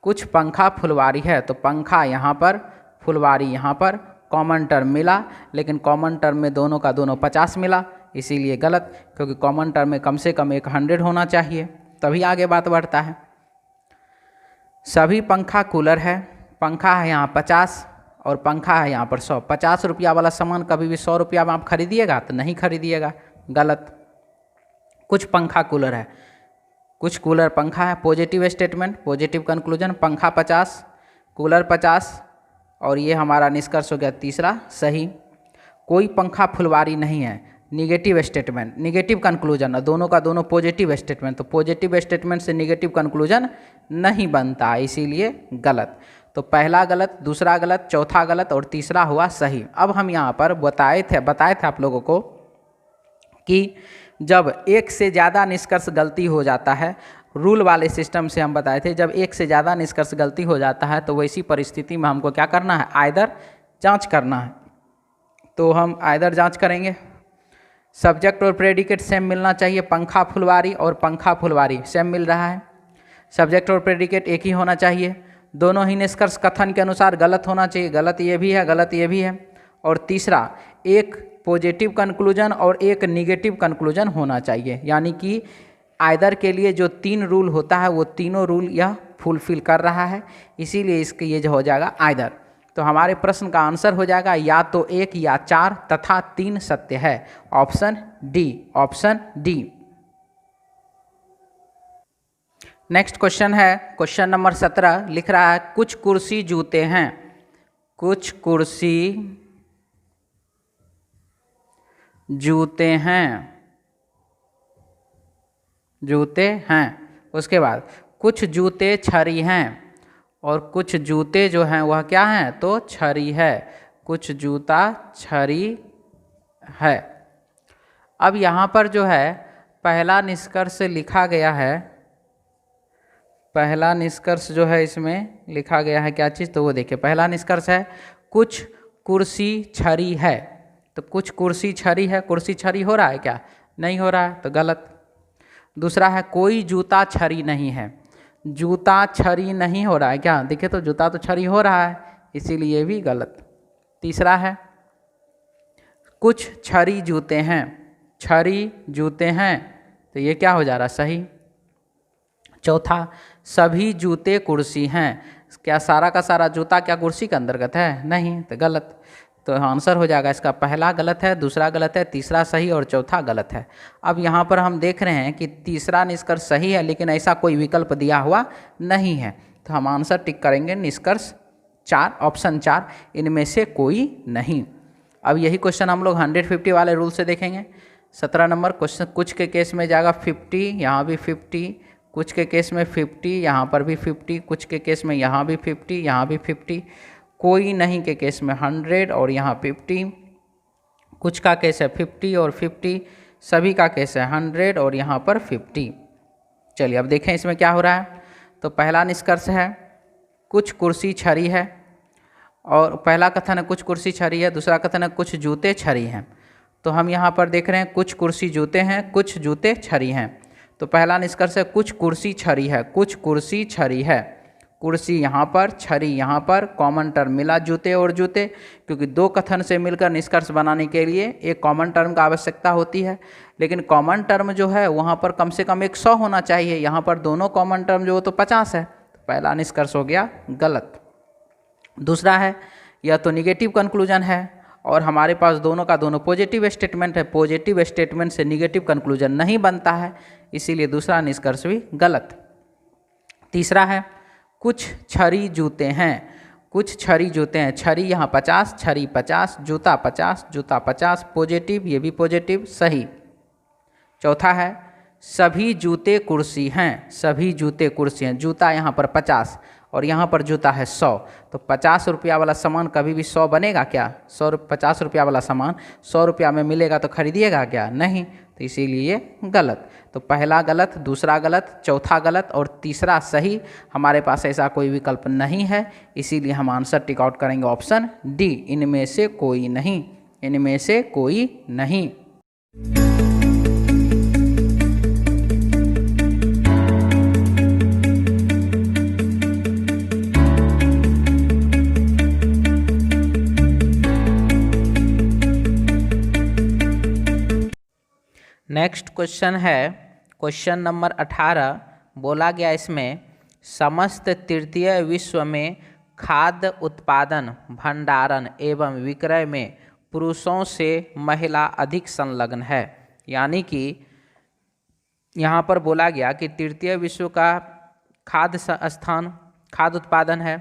कुछ पंखा फुलवारी है, तो पंखा यहाँ पर, फुलवारी यहाँ पर, कॉमन टर्म मिला, लेकिन कॉमन टर्म में दोनों का दोनों 50 मिला, इसीलिए गलत, क्योंकि कॉमन टर्म में कम से कम एक 100 होना चाहिए, तभी आगे बात बढ़ता है। सभी पंखा कूलर है, पंखा है यहाँ 50 और पंखा है यहाँ पर 100। 50 रुपया वाला सामान कभी भी 100 रुपया में आप खरीदिएगा? तो नहीं खरीदिएगा, गलत। कुछ पंखा कूलर है, कुछ कूलर पंखा है, पॉजिटिव स्टेटमेंट, पॉजिटिव कंक्लूजन, पंखा 50, कूलर 50 और ये हमारा निष्कर्ष हो गया तीसरा सही। कोई पंखा फुलवारी नहीं है, निगेटिव स्टेटमेंट, निगेटिव कंक्लूजन, दोनों का दोनों पॉजिटिव स्टेटमेंट, तो पॉजिटिव स्टेटमेंट से निगेटिव कंक्लूजन नहीं बनता, इसीलिए गलत। तो पहला गलत, दूसरा गलत, चौथा गलत और तीसरा हुआ सही। अब हम यहाँ पर बताए थे आप लोगों को कि जब एक से ज़्यादा निष्कर्ष गलती हो जाता है, रूल वाले सिस्टम से हम बताए थे, जब एक से ज़्यादा निष्कर्ष गलती हो जाता है तो वैसी परिस्थिति में हमको क्या करना है, आइदर जांच करना है। तो हम आइदर जांच करेंगे, सब्जेक्ट और प्रेडिकेट सेम मिलना चाहिए, पंखा फुलवारी और पंखा फुलवारी सेम मिल रहा है, सब्जेक्ट और प्रेडिकेट एक ही होना चाहिए, दोनों ही निष्कर्ष कथन के अनुसार गलत होना चाहिए, गलत ये भी है, गलत ये भी है, और तीसरा एक पॉजिटिव कंक्लूजन और एक निगेटिव कंक्लूजन होना चाहिए। यानी कि आइदर के लिए जो 3 रूल होता है वो तीनों रूल यह फुलफिल कर रहा है, इसीलिए इसके ये जो हो जाएगा आइदर। तो हमारे प्रश्न का आंसर हो जाएगा या तो 1 या 4 तथा 3 सत्य है, option D, option D. Next question है क्वेश्चन नंबर 17, लिख रहा है कुछ कुर्सी जूते हैं, कुछ कुर्सी जूते हैं, जूते हैं। उसके बाद कुछ जूते छरी हैं, और कुछ जूते जो हैं वह क्या हैं, तो छरी है, कुछ जूता छरी है। अब यहाँ पर जो है पहला निष्कर्ष लिखा गया है, पहला निष्कर्ष जो है इसमें लिखा गया है क्या चीज़, तो वो देखिए पहला निष्कर्ष है कुछ कुर्सी छरी है, तो कुछ कुर्सी छरी है, कुर्सी छरी हो रहा है क्या, नहीं हो रहा है, तो गलत। दूसरा है कोई जूता छरी नहीं है, जूता छरी नहीं हो रहा है क्या, देखिए तो जूता तो छरी हो रहा है, इसीलिए भी गलत। तीसरा है कुछ छरी जूते हैं, छरी जूते हैं, तो ये क्या हो जा रहा है, सही। चौथा सभी जूते कुर्सी हैं, क्या सारा का सारा जूता क्या कुर्सी के अंतर्गत है, नहीं, तो गलत। तो आंसर हो जाएगा इसका पहला गलत है, दूसरा गलत है, तीसरा सही और चौथा गलत है। अब यहाँ पर हम देख रहे हैं कि तीसरा निष्कर्ष सही है, लेकिन ऐसा कोई विकल्प दिया हुआ नहीं है, तो हम आंसर टिक करेंगे निष्कर्ष 4, ऑप्शन 4, इनमें से कोई नहीं। अब यही क्वेश्चन हम लोग 150 वाले रूल से देखेंगे। 17 नंबर क्वेश्चन, कुछ के केस में जाएगा 50, यहाँ भी 50, कुछ के केस में 50, यहाँ पर भी 50, कुछ के केस में यहाँ भी 50, यहाँ भी 50, कोई नहीं के केस में 100 और यहाँ 50, कुछ का केस है 50 और 50, सभी का केस है 100 और यहाँ पर 50। चलिए अब देखें इसमें क्या हो रहा है। तो पहला निष्कर्ष है कुछ कुर्सी छरी है, और पहला कथन है कुछ कुर्सी छरी है, दूसरा कथन है कुछ जूते छरी हैं। तो हम यहाँ पर देख रहे हैं कुछ कुर्सी जूते हैं, कुछ जूते छरी हैं। तो पहला निष्कर्ष है कुछ कुर्सी छरी है, कुछ कुर्सी छरी है, कुर्सी यहाँ पर, छरी यहाँ पर, कॉमन टर्म मिला जूते और जूते, क्योंकि 2 कथन से मिलकर निष्कर्ष बनाने के लिए एक कॉमन टर्म का आवश्यकता होती है, लेकिन कॉमन टर्म जो है वहाँ पर कम से कम 100 होना चाहिए, यहाँ पर दोनों कॉमन टर्म जो तो 50 है, तो पहला निष्कर्ष हो गया गलत। दूसरा है यह तो निगेटिव कंक्लूजन है, और हमारे पास दोनों का दोनों पॉजिटिव स्टेटमेंट है, पॉजिटिव स्टेटमेंट से निगेटिव कंक्लूजन नहीं बनता है, इसीलिए दूसरा निष्कर्ष भी गलत। तीसरा है कुछ छरी जूते हैं, कुछ छरी जूते हैं, छरी यहाँ 50, छरी 50, जूता 50, जूता 50, पॉजिटिव, ये भी पॉजिटिव, सही। चौथा है सभी जूते कुर्सी हैं, सभी जूते कुर्सी हैं, जूता यहाँ पर 50 और यहाँ पर जूता है 100, तो 50 रुपया वाला सामान कभी भी 100 बनेगा क्या, 50 रुपया वाला सामान 100 रुपया में मिलेगा तो खरीदिएगा क्या, नहीं, तो इसीलिए गलत। तो पहला गलत, दूसरा गलत, चौथा गलत और तीसरा सही। हमारे पास ऐसा कोई विकल्प नहीं है, इसीलिए हम आंसर टिक आउट करेंगे ऑप्शन डी, इनमें से कोई नहीं, इनमें से कोई नहीं। नेक्स्ट क्वेश्चन है क्वेश्चन नंबर 18, बोला गया इसमें समस्त तृतीय विश्व में खाद्य उत्पादन, भंडारण एवं विक्रय में पुरुषों से महिला अधिक संलग्न है। यानी कि यहाँ पर बोला गया कि तृतीय विश्व का खाद्य स्थान, खाद्य उत्पादन है,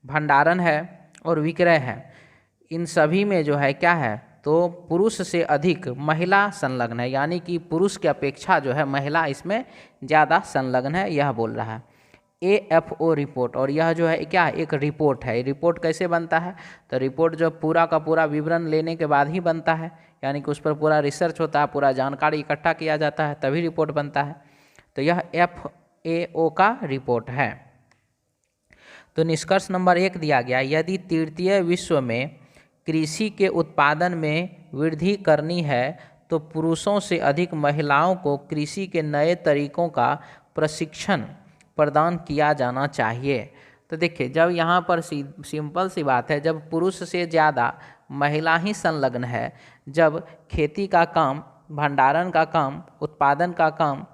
भंडारण है और विक्रय है, इन सभी में जो है क्या है, तो पुरुष से अधिक महिला संलग्न है, यानी कि पुरुष की अपेक्षा जो है महिला इसमें ज़्यादा संलग्न है, यह बोल रहा है। AFO रिपोर्ट, और यह जो है क्या है, एक रिपोर्ट है। रिपोर्ट कैसे बनता है, तो रिपोर्ट जो पूरा का पूरा विवरण लेने के बाद ही बनता है, यानी कि उस पर पूरा रिसर्च होता है, पूरा जानकारी इकट्ठा किया जाता है, तभी रिपोर्ट बनता है। तो यह FAO का रिपोर्ट है। तो निष्कर्ष नंबर 1 दिया गया, यदि तृतीय विश्व में कृषि के उत्पादन में वृद्धि करनी है तो पुरुषों से अधिक महिलाओं को कृषि के नए तरीकों का प्रशिक्षण प्रदान किया जाना चाहिए। तो देखिए, जब यहाँ पर सिंपल सी बात है, जब पुरुष से ज़्यादा महिला ही संलग्न है, जब खेती का काम, भंडारण का काम, उत्पादन का काम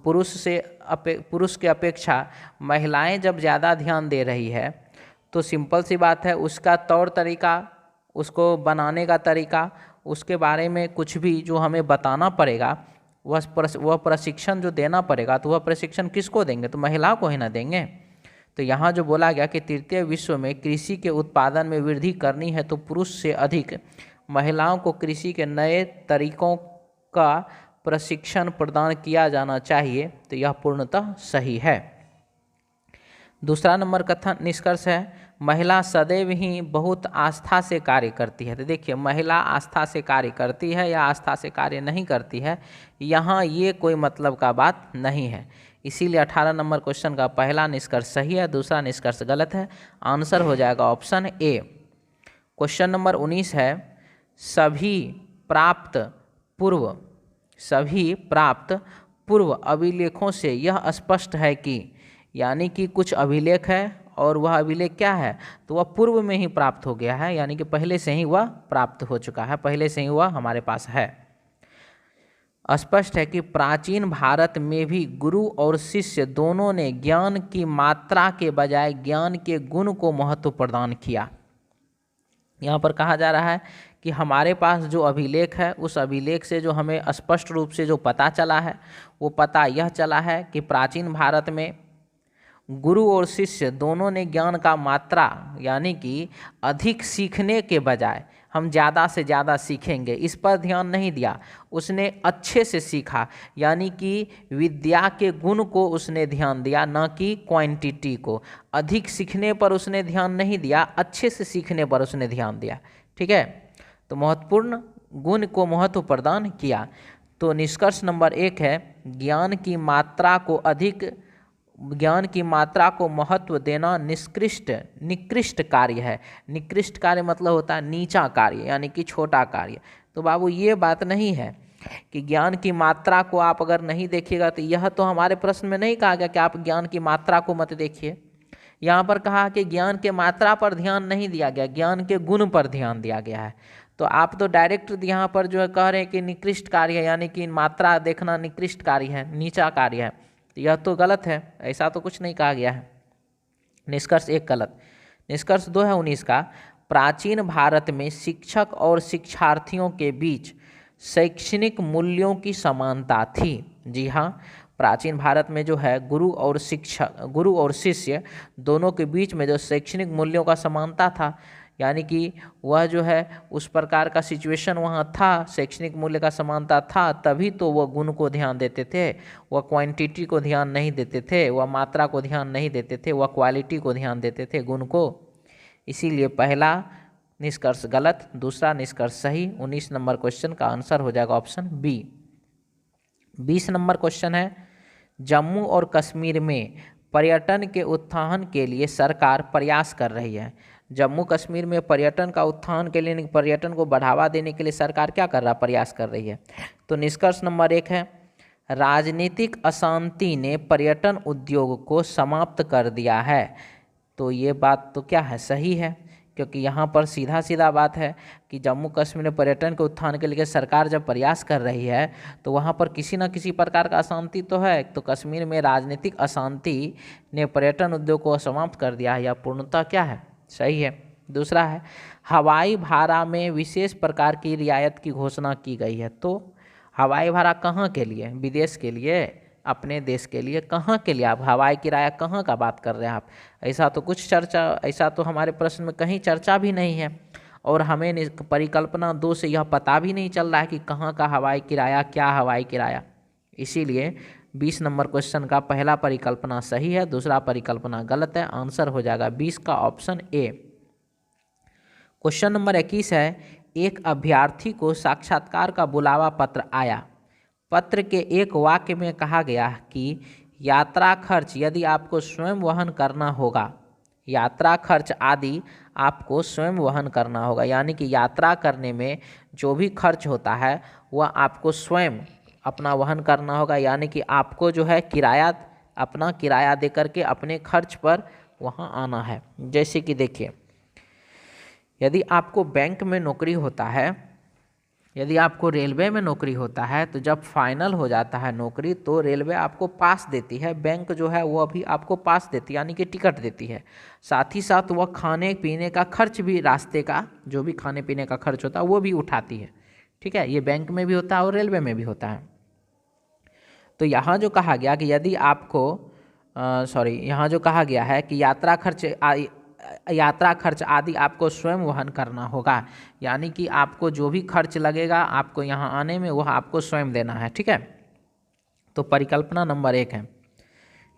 पुरुष के अपेक्षा महिलाएं जब ज़्यादा ध्यान दे रही है, तो सिंपल सी बात है, उसका तौर तरीका, उसको बनाने का तरीका, उसके बारे में कुछ भी जो हमें बताना पड़ेगा, वह प्रशिक्षण जो देना पड़ेगा, तो वह प्रशिक्षण किसको देंगे, तो महिलाओं को ही ना देंगे। तो यहाँ जो बोला गया कि तृतीय विश्व में कृषि के उत्पादन में वृद्धि करनी है तो पुरुष से अधिक महिलाओं को कृषि के नए तरीकों का प्रशिक्षण प्रदान किया जाना चाहिए, तो यह पूर्णतः सही है। दूसरा नंबर कथन निष्कर्ष है, महिला सदैव ही बहुत आस्था से कार्य करती है। तो देखिए, महिला आस्था से कार्य करती है या आस्था से कार्य नहीं करती है, यहाँ ये कोई मतलब का बात नहीं है। इसीलिए 18 नंबर क्वेश्चन का पहला निष्कर्ष सही है, दूसरा निष्कर्ष गलत है। आंसर हो जाएगा ऑप्शन ए। क्वेश्चन नंबर 19 है, सभी प्राप्त पूर्व अभिलेखों से यह स्पष्ट है कि, यानी कि कुछ अभिलेख है और वह अभिलेख क्या है, तो वह पूर्व में ही प्राप्त हो गया है, यानी कि पहले से ही वह प्राप्त हो चुका है, पहले से ही वह हमारे पास है। स्पष्ट है कि प्राचीन भारत में भी गुरु और शिष्य दोनों ने ज्ञान की मात्रा के बजाय ज्ञान के गुण को महत्व प्रदान किया। यहाँ पर कहा जा रहा है कि हमारे पास जो अभिलेख है, उस अभिलेख से जो हमें स्पष्ट रूप से जो पता चला है, वो पता यह चला है कि प्राचीन भारत में गुरु और शिष्य दोनों ने ज्ञान का मात्रा, यानी कि अधिक सीखने के बजाय हम ज़्यादा से ज़्यादा सीखेंगे, इस पर ध्यान नहीं दिया। उसने अच्छे से सीखा, यानी कि विद्या के गुण को उसने ध्यान दिया, न कि क्वांटिटी को। अधिक सीखने पर उसने ध्यान नहीं दिया, अच्छे से सीखने पर उसने ध्यान दिया। ठीक है, तो महत्वपूर्ण गुण को महत्व प्रदान किया। तो निष्कर्ष नंबर 1 है, ज्ञान की मात्रा को महत्व देना निकृष्ट कार्य है। निकृष्ट कार्य मतलब होता है नीचा कार्य, यानी कि छोटा कार्य। तो बाबू ये बात नहीं है कि ज्ञान की मात्रा को आप अगर नहीं देखिएगा, तो यह तो हमारे प्रश्न में नहीं कहा गया कि आप ज्ञान की मात्रा को मत देखिए। यहाँ पर कहा कि ज्ञान के मात्रा पर ध्यान नहीं दिया गया, ज्ञान के गुण पर ध्यान दिया गया है। तो आप तो डायरेक्ट यहाँ पर जो है कह रहे हैं कि निकृष्ट कार्य है, यानी कि मात्रा देखना निकृष्ट कार्य है, नीचा कार्य है। यह तो गलत है, ऐसा तो कुछ नहीं कहा गया है। निष्कर्ष 1 गलत। निष्कर्ष 2 है 19 का, प्राचीन भारत में शिक्षक और शिक्षार्थियों के बीच शैक्षणिक मूल्यों की समानता थी। जी हाँ, प्राचीन भारत में जो है गुरु और शिष्य दोनों के बीच में जो शैक्षणिक मूल्यों का समानता था, यानी कि वह जो है उस प्रकार का सिचुएशन वहाँ था, शैक्षणिक मूल्य का समानता था, तभी तो वह गुण को ध्यान देते थे, वह क्वांटिटी को ध्यान नहीं देते थे, वह मात्रा को ध्यान नहीं देते थे, वह क्वालिटी को ध्यान देते थे, गुण को। इसीलिए पहला निष्कर्ष गलत, दूसरा निष्कर्ष सही। 19 नंबर क्वेश्चन का आंसर हो जाएगा ऑप्शन बी। 20 नंबर क्वेश्चन है, जम्मू और कश्मीर में पर्यटन के उत्थान के लिए सरकार प्रयास कर रही है। जम्मू कश्मीर में पर्यटन का उत्थान के लिए, पर्यटन को बढ़ावा देने के लिए सरकार क्या कर रहा है, प्रयास कर रही है। तो निष्कर्ष नंबर 1 है, राजनीतिक अशांति ने पर्यटन उद्योग को समाप्त कर दिया है। तो ये बात तो क्या है, सही है, क्योंकि यहाँ पर सीधा बात है कि जम्मू कश्मीर में पर्यटन के उत्थान के लिए सरकार जब प्रयास कर रही है, तो वहाँ पर किसी न किसी प्रकार का अशांति तो है। तो कश्मीर में राजनीतिक अशांति ने पर्यटन उद्योग को समाप्त कर दिया है, यह पूर्णतः क्या है, सही है। दूसरा है, हवाई भाड़ा में विशेष प्रकार की रियायत की घोषणा की गई है। तो हवाई भाड़ा कहाँ के लिए, विदेश के लिए। अपने देश के लिए, कहाँ के लिए? आप हवाई किराया कहाँ का बात कर रहे हैं आप? ऐसा तो कुछ चर्चा, ऐसा तो हमारे प्रश्न में कहीं चर्चा भी नहीं है, और हमें परिकल्पना 2 से यह पता भी नहीं चल रहा है कि कहाँ का हवाई किराया, क्या हवाई किराया। इसीलिए 20 नंबर क्वेश्चन का पहला परिकल्पना सही है, दूसरा परिकल्पना गलत है। आंसर हो जाएगा 20 का ऑप्शन ए। क्वेश्चन नंबर 21 है, एक अभ्यर्थी को साक्षात्कार का बुलावा पत्र आया। पत्र के एक वाक्य में कहा गया कि यात्रा खर्च यदि आपको स्वयं वहन करना होगा, यात्रा खर्च आदि आपको स्वयं वहन करना होगा, यानी कि यात्रा करने में जो भी खर्च होता है वह आपको स्वयं अपना वहन करना होगा, यानी कि आपको जो है किराया, अपना किराया दे करके अपने खर्च पर वहाँ आना है। जैसे कि देखिए, यदि आपको बैंक में नौकरी होता है, यदि आपको रेलवे में नौकरी होता है, तो जब फाइनल हो जाता है नौकरी तो रेलवे आपको पास देती है, बैंक जो है वो भी आपको पास देती है, यानी कि टिकट देती है। साथ ही साथ वह खाने पीने का खर्च भी, रास्ते का जो भी खाने पीने का खर्च होता है वो भी उठाती है। ठीक है, ये बैंक में भी होता है और रेलवे में भी होता है। तो यहाँ जो कहा गया कि यदि आपको यहाँ जो कहा गया है कि यात्रा खर्च आदि आपको स्वयं वहन करना होगा, यानी कि आपको जो भी खर्च लगेगा आपको यहाँ आने में वह आपको स्वयं देना है। ठीक है, तो परिकल्पना नंबर 1 है,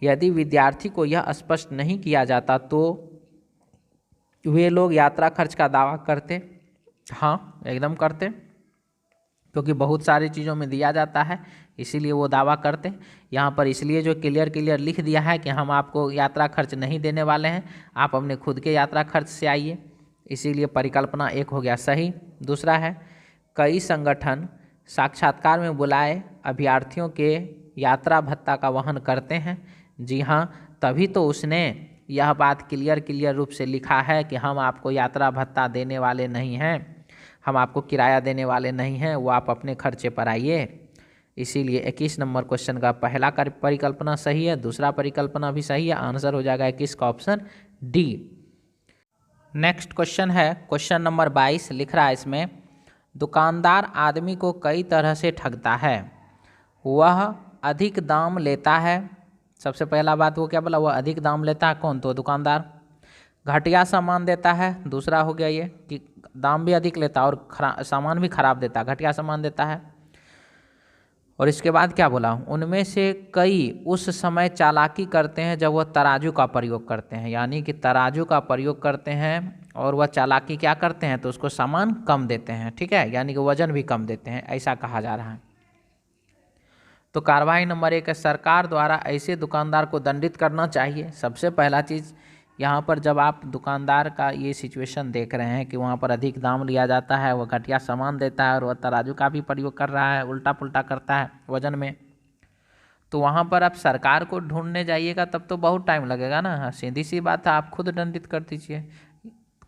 यदि विद्यार्थी को यह स्पष्ट नहीं किया जाता तो वे लोग यात्रा खर्च का दावा करते। हाँ, एकदम करते, क्योंकि बहुत सारी चीज़ों में दिया जाता है, इसीलिए वो दावा करते। यहाँ पर इसलिए जो क्लियर लिख दिया है कि हम आपको यात्रा खर्च नहीं देने वाले हैं, आप अपने खुद के यात्रा खर्च से आइए, इसीलिए परिकल्पना 1 हो गया सही। दूसरा है, कई संगठन साक्षात्कार में बुलाए अभ्यर्थियों के यात्रा भत्ता का वहन करते हैं। जी हाँ, तभी तो उसने यह बात क्लियर रूप से लिखा है कि हम आपको यात्रा भत्ता देने वाले नहीं हैं, हम आपको किराया देने वाले नहीं हैं, वो आप अपने खर्चे पर आइए। इसीलिए 21 नंबर क्वेश्चन का पहला परिकल्पना सही है, दूसरा परिकल्पना भी सही है। आंसर हो जाएगा 21 का ऑप्शन डी। नेक्स्ट क्वेश्चन है क्वेश्चन नंबर 22, लिख रहा है इसमें, दुकानदार आदमी को कई तरह से ठगता है, वह अधिक दाम लेता है। सबसे पहला बात वो क्या बोला, वह अधिक दाम लेता है, कौन? तो दुकानदार। घटिया सामान देता है, दूसरा हो गया ये कि दाम भी अधिक लेता है और सामान भी खराब देता है, घटिया सामान देता है। और इसके बाद क्या बोला, उनमें से कई उस समय चालाकी करते हैं जब वह तराजू का प्रयोग करते हैं, यानी कि तराजू का प्रयोग करते हैं और वह चालाकी क्या करते हैं, तो उसको सामान कम देते हैं। ठीक है, यानी कि वजन भी कम देते हैं, ऐसा कहा जा रहा है। तो कार्रवाई नंबर 1 है, सरकार द्वारा ऐसे दुकानदार को दंडित करना चाहिए। सबसे पहला चीज़ यहाँ पर, जब आप दुकानदार का ये सिचुएशन देख रहे हैं कि वहाँ पर अधिक दाम लिया जाता है, वह घटिया सामान देता है और वह तराजू का भी प्रयोग कर रहा है, उल्टा पुल्टा करता है वजन में, तो वहाँ पर आप सरकार को ढूंढने जाइएगा तब तो बहुत टाइम लगेगा ना। हाँ, सीधी सी बात है, आप खुद दंडित कर दीजिए,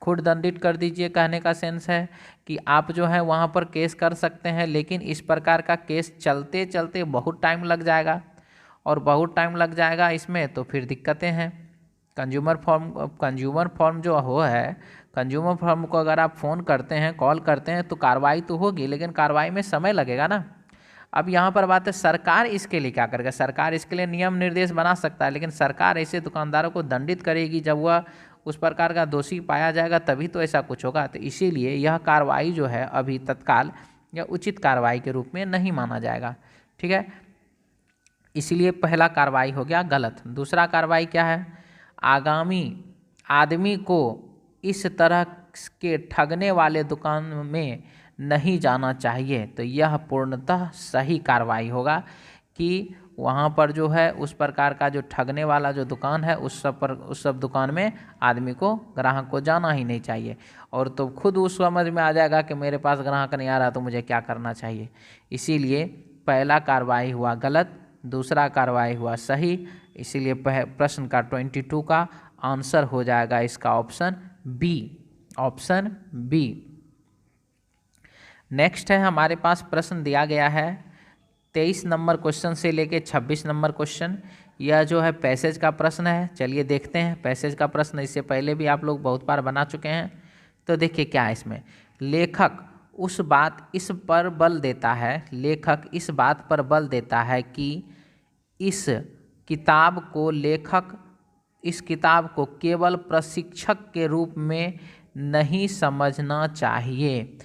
खुद दंडित कर दीजिए। कहने का सेंस है कि आप जो है वहाँ पर केस कर सकते हैं, लेकिन इस प्रकार का केस चलते चलते बहुत टाइम लग जाएगा, और बहुत टाइम लग जाएगा इसमें तो फिर दिक्कतें हैं। कंज्यूमर फॉर्म जो है, कंज्यूमर फॉर्म को अगर आप फ़ोन करते हैं, कॉल करते हैं तो कार्रवाई तो होगी, लेकिन कार्रवाई में समय लगेगा ना। अब यहाँ पर बात है, सरकार इसके लिए क्या करेगा? सरकार इसके लिए नियम निर्देश बना सकता है, लेकिन सरकार ऐसे दुकानदारों को दंडित करेगी जब वह उस प्रकार का दोषी पाया जाएगा, तभी तो ऐसा कुछ होगा। तो इसीलिए यह कार्रवाई जो है अभी तत्काल या उचित कार्रवाई के रूप में नहीं माना जाएगा। ठीक है, इसीलिए पहला कार्रवाई हो गया गलत। दूसरा कार्रवाई क्या है, आगामी आदमी को इस तरह के ठगने वाले दुकान में नहीं जाना चाहिए। तो यह पूर्णतः सही कार्रवाई होगा कि वहाँ पर जो है उस प्रकार का जो ठगने वाला जो दुकान है उस सब दुकान में आदमी को, ग्राहक को जाना ही नहीं चाहिए। और तो खुद उस समझ में आ जाएगा कि मेरे पास ग्राहक नहीं आ रहा तो मुझे क्या करना चाहिए। इसीलिए पहला कार्रवाई हुआ गलत, दूसरा कार्रवाई हुआ सही। इसीलिए प्रश्न का 22 का आंसर हो जाएगा इसका option B, option B. Next है हमारे पास प्रश्न दिया गया है 23 नंबर क्वेश्चन से लेके 26 नंबर क्वेश्चन। यह जो है पैसेज का प्रश्न है। चलिए देखते हैं पैसेज का प्रश्न, इससे पहले भी आप लोग बहुत बार बना चुके हैं। तो देखिए क्या है इसमें, लेखक इस पर बल देता है, लेखक इस बात पर बल देता है कि इस किताब को केवल प्रशिक्षक के रूप में नहीं समझना चाहिए।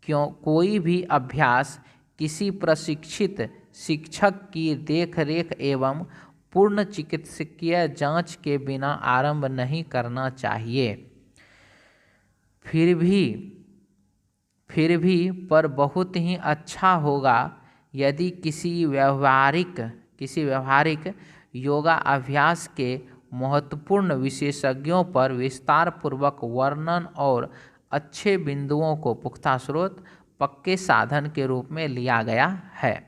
कोई भी अभ्यास किसी प्रशिक्षित शिक्षक की देखरेख एवं पूर्ण चिकित्सकीय जांच के बिना आरंभ नहीं करना चाहिए। फिर भी पर बहुत ही अच्छा होगा यदि किसी व्यवहारिक योगा अभ्यास के महत्वपूर्ण विशेषज्ञों पर विस्तार पूर्वक वर्णन और अच्छे बिंदुओं को पुख्ता स्रोत पक्के साधन के रूप में लिया गया है।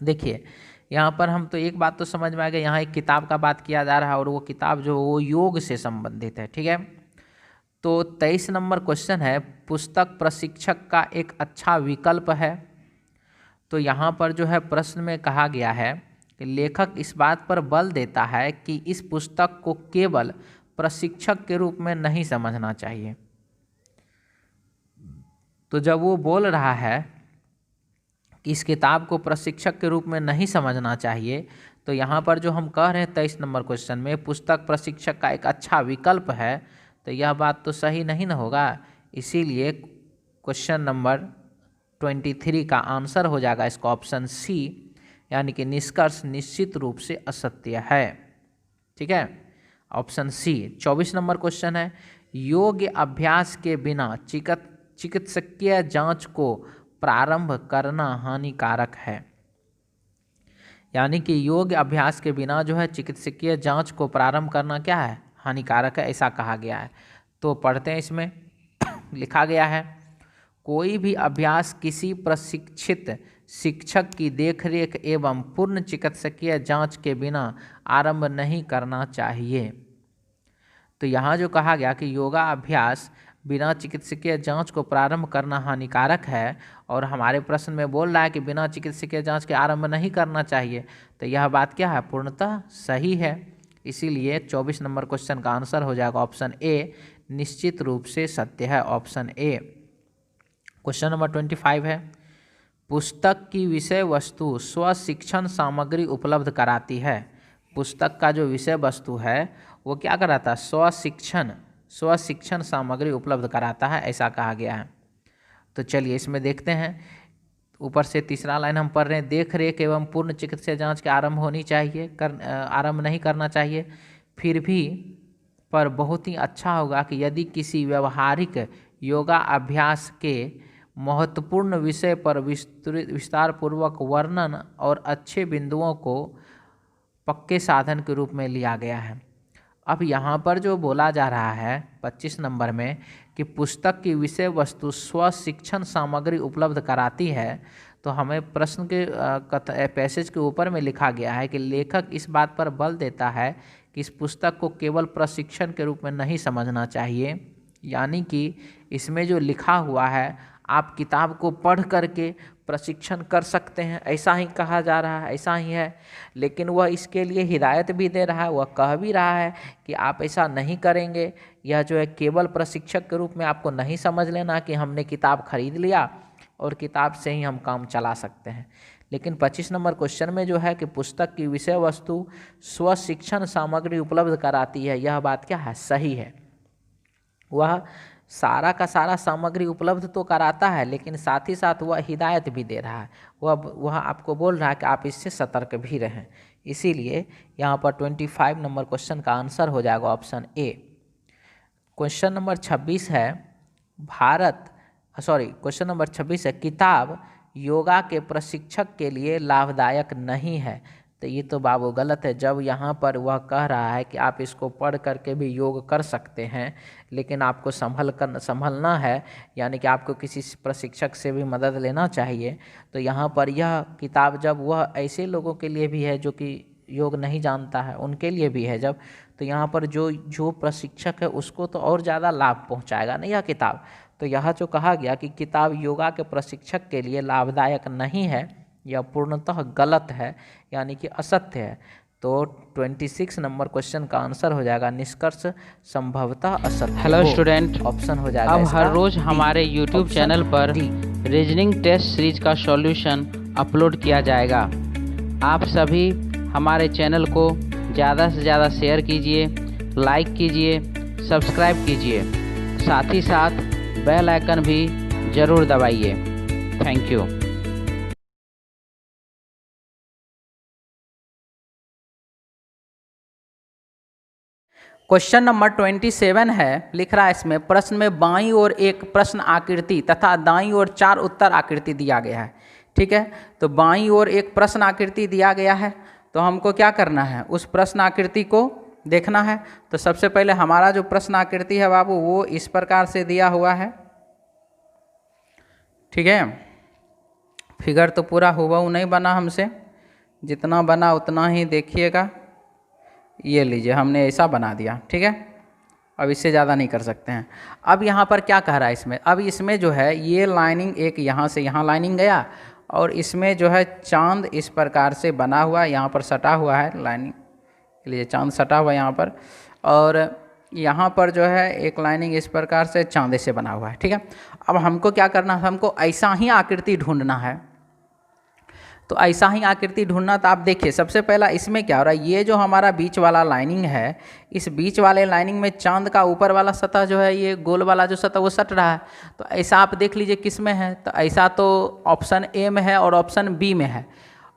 देखिए यहाँ पर हम तो एक बात तो समझ में आ गया, यहाँ एक किताब का बात किया जा रहा है और वो किताब जो वो योग से संबंधित है। ठीक है, तो 23 नंबर क्वेश्चन है, पुस्तक प्रशिक्षक का एक अच्छा विकल्प है। तो यहाँ पर जो है प्रश्न में कहा गया है कि लेखक इस बात पर बल देता है कि इस पुस्तक को केवल प्रशिक्षक के रूप में नहीं समझना चाहिए। तो जब वो बोल रहा है कि इस किताब को प्रशिक्षक के रूप में नहीं समझना चाहिए, तो यहाँ पर जो हम कह रहे हैं 23 नंबर क्वेश्चन में पुस्तक प्रशिक्षक का एक अच्छा विकल्प है, तो यह बात तो सही नहीं ना होगा। इसीलिए क्वेश्चन नंबर 23 का आंसर हो जाएगा इसका ऑप्शन सी, यानी कि निष्कर्ष निश्चित रूप से असत्य है। ठीक है, ऑप्शन सी। 24 नंबर क्वेश्चन है, योग्य अभ्यास के बिना चिकित्सकीय जांच को प्रारंभ करना हानिकारक है। यानी कि योग्य अभ्यास के बिना जो है चिकित्सकीय जांच को प्रारंभ करना क्या है, हानिकारक है, ऐसा कहा गया है। तो पढ़ते हैं, इसमें लिखा गया है, कोई भी अभ्यास किसी प्रशिक्षित शिक्षक की देखरेख एवं पूर्ण चिकित्सकीय जांच के बिना आरंभ नहीं करना चाहिए। तो यहाँ जो कहा गया कि योगा अभ्यास बिना चिकित्सकीय जांच को प्रारंभ करना हानिकारक है, और हमारे प्रश्न में बोल रहा है कि बिना चिकित्सकीय जांच के आरंभ नहीं करना चाहिए, तो यह बात क्या है, पूर्णतः सही है। इसीलिए 24 नंबर क्वेश्चन का आंसर हो जाएगा ऑप्शन ए, निश्चित रूप से सत्य है, ऑप्शन ए। क्वेश्चन नंबर 25 है, पुस्तक की विषय वस्तु स्वशिक्षण सामग्री उपलब्ध कराती है। पुस्तक का जो विषय वस्तु है वो क्या कराता है, स्वशिक्षण सामग्री उपलब्ध कराता है, ऐसा कहा गया है। तो चलिए इसमें देखते हैं, ऊपर से तीसरा लाइन हम पढ़ रहे हैं, देख रेख एवं पूर्ण चिकित्सीय जांच के आरंभ होनी चाहिए, आरंभ नहीं करना चाहिए। फिर भी पर बहुत ही अच्छा होगा कि यदि किसी व्यवहारिक योगा अभ्यास के महत्वपूर्ण विषय पर विस्तार पूर्वक वर्णन और अच्छे बिंदुओं को पक्के साधन के रूप में लिया गया है। अब यहाँ पर जो बोला जा रहा है 25 नंबर में कि पुस्तक की विषय वस्तु स्वशिक्षण सामग्री उपलब्ध कराती है, तो हमें प्रश्न के पैसेज के ऊपर में लिखा गया है कि लेखक इस बात पर बल देता है कि इस पुस्तक को केवल प्रशिक्षण के रूप में नहीं समझना चाहिए। यानी कि इसमें जो लिखा हुआ है आप किताब को पढ़ करके प्रशिक्षण कर सकते हैं, ऐसा ही कहा जा रहा है, ऐसा ही है। लेकिन वह इसके लिए हिदायत भी दे रहा है, वह कह भी रहा है कि आप ऐसा नहीं करेंगे, यह जो है केवल प्रशिक्षक के रूप में आपको नहीं समझ लेना कि हमने किताब खरीद लिया और किताब से ही हम काम चला सकते हैं। लेकिन 25 नंबर क्वेश्चन में जो है कि पुस्तक की विषय वस्तु स्वशिक्षण सामग्री उपलब्ध कराती है, यह बात क्या है, सही है। वह सारा का सारा सामग्री उपलब्ध तो कराता है, लेकिन साथ ही साथ वह हिदायत भी दे रहा है, वह आपको बोल रहा है कि आप इससे सतर्क भी रहें। इसीलिए यहाँ पर 25 नंबर क्वेश्चन का आंसर हो जाएगा ऑप्शन ए। क्वेश्चन नंबर 26 है, क्वेश्चन नंबर 26 है, किताब योगा के प्रशिक्षक के लिए लाभदायक नहीं है। तो ये तो बाबू गलत है। जब यहाँ पर वह कह रहा है कि आप इसको पढ़ करके भी योग कर सकते हैं, लेकिन आपको संभलना है, यानी कि आपको किसी प्रशिक्षक से भी मदद लेना चाहिए। तो यहाँ पर यह किताब जब वह ऐसे लोगों के लिए भी है जो कि योग नहीं जानता है, उनके लिए भी है जब, तो यहाँ पर जो प्रशिक्षक है उसको तो और ज़्यादा लाभ पहुँचाएगा ना यह किताब। तो यहाँ जो कहा गया कि किताब योगा के प्रशिक्षक के लिए लाभदायक नहीं है, यह पूर्णतः गलत है, यानी कि असत्य है। तो 26 नंबर क्वेश्चन का आंसर हो जाएगा निष्कर्ष संभवतः असत्य। हेलो स्टूडेंट, ऑप्शन हो जाएगा अब हर रोज हमारे YouTube चैनल पर रीजनिंग टेस्ट सीरीज का सॉल्यूशन अपलोड किया जाएगा। आप सभी हमारे चैनल को ज़्यादा से ज़्यादा शेयर कीजिए, लाइक कीजिए, सब्सक्राइब कीजिए, साथ ही साथ बेल आइकन भी ज़रूर दबाइए। Thank you. क्वेश्चन नंबर 27 है, लिख रहा है इसमें, प्रश्न में बाईं ओर एक प्रश्न आकृति तथा दाईं ओर 4 उत्तर आकृति दिया गया है। ठीक है, तो बाईं ओर एक प्रश्न आकृति दिया गया है, तो हमको क्या करना है, उस प्रश्न आकृति को देखना है। तो सबसे पहले हमारा जो प्रश्न आकृति है बाबू, वो इस प्रकार से दिया हुआ है। ठीक है, फिगर तो पूरा हुबहू नहीं बना हमसे, जितना बना उतना ही देखिएगा। ये लीजिए, हमने ऐसा बना दिया। ठीक है, अब इससे ज़्यादा नहीं कर सकते हैं। अब यहाँ पर क्या कह रहा है इसमें, अब इसमें जो है ये लाइनिंग एक यहाँ से यहाँ लाइनिंग गया, और इसमें जो है चांद इस प्रकार से बना हुआ, यहाँ पर सटा हुआ है लाइनिंग, लिए चांद सटा हुआ यहाँ पर, और यहाँ पर जो है एक लाइनिंग इस प्रकार से चांदे से बना हुआ है। ठीक है, अब हमको क्या करना है, हमको ऐसा ही आकृति ढूंढना है। तो ऐसा ही आकृति ढूंढना, तो आप देखिए सबसे पहला इसमें क्या हो रहा है, ये जो हमारा बीच वाला लाइनिंग है, इस बीच वाले लाइनिंग में चांद का ऊपर वाला सतह जो है, ये गोल वाला जो सतह वो सट रहा है। तो ऐसा आप देख लीजिए किस में है, तो ऐसा तो ऑप्शन ए में है, और ऑप्शन बी में है,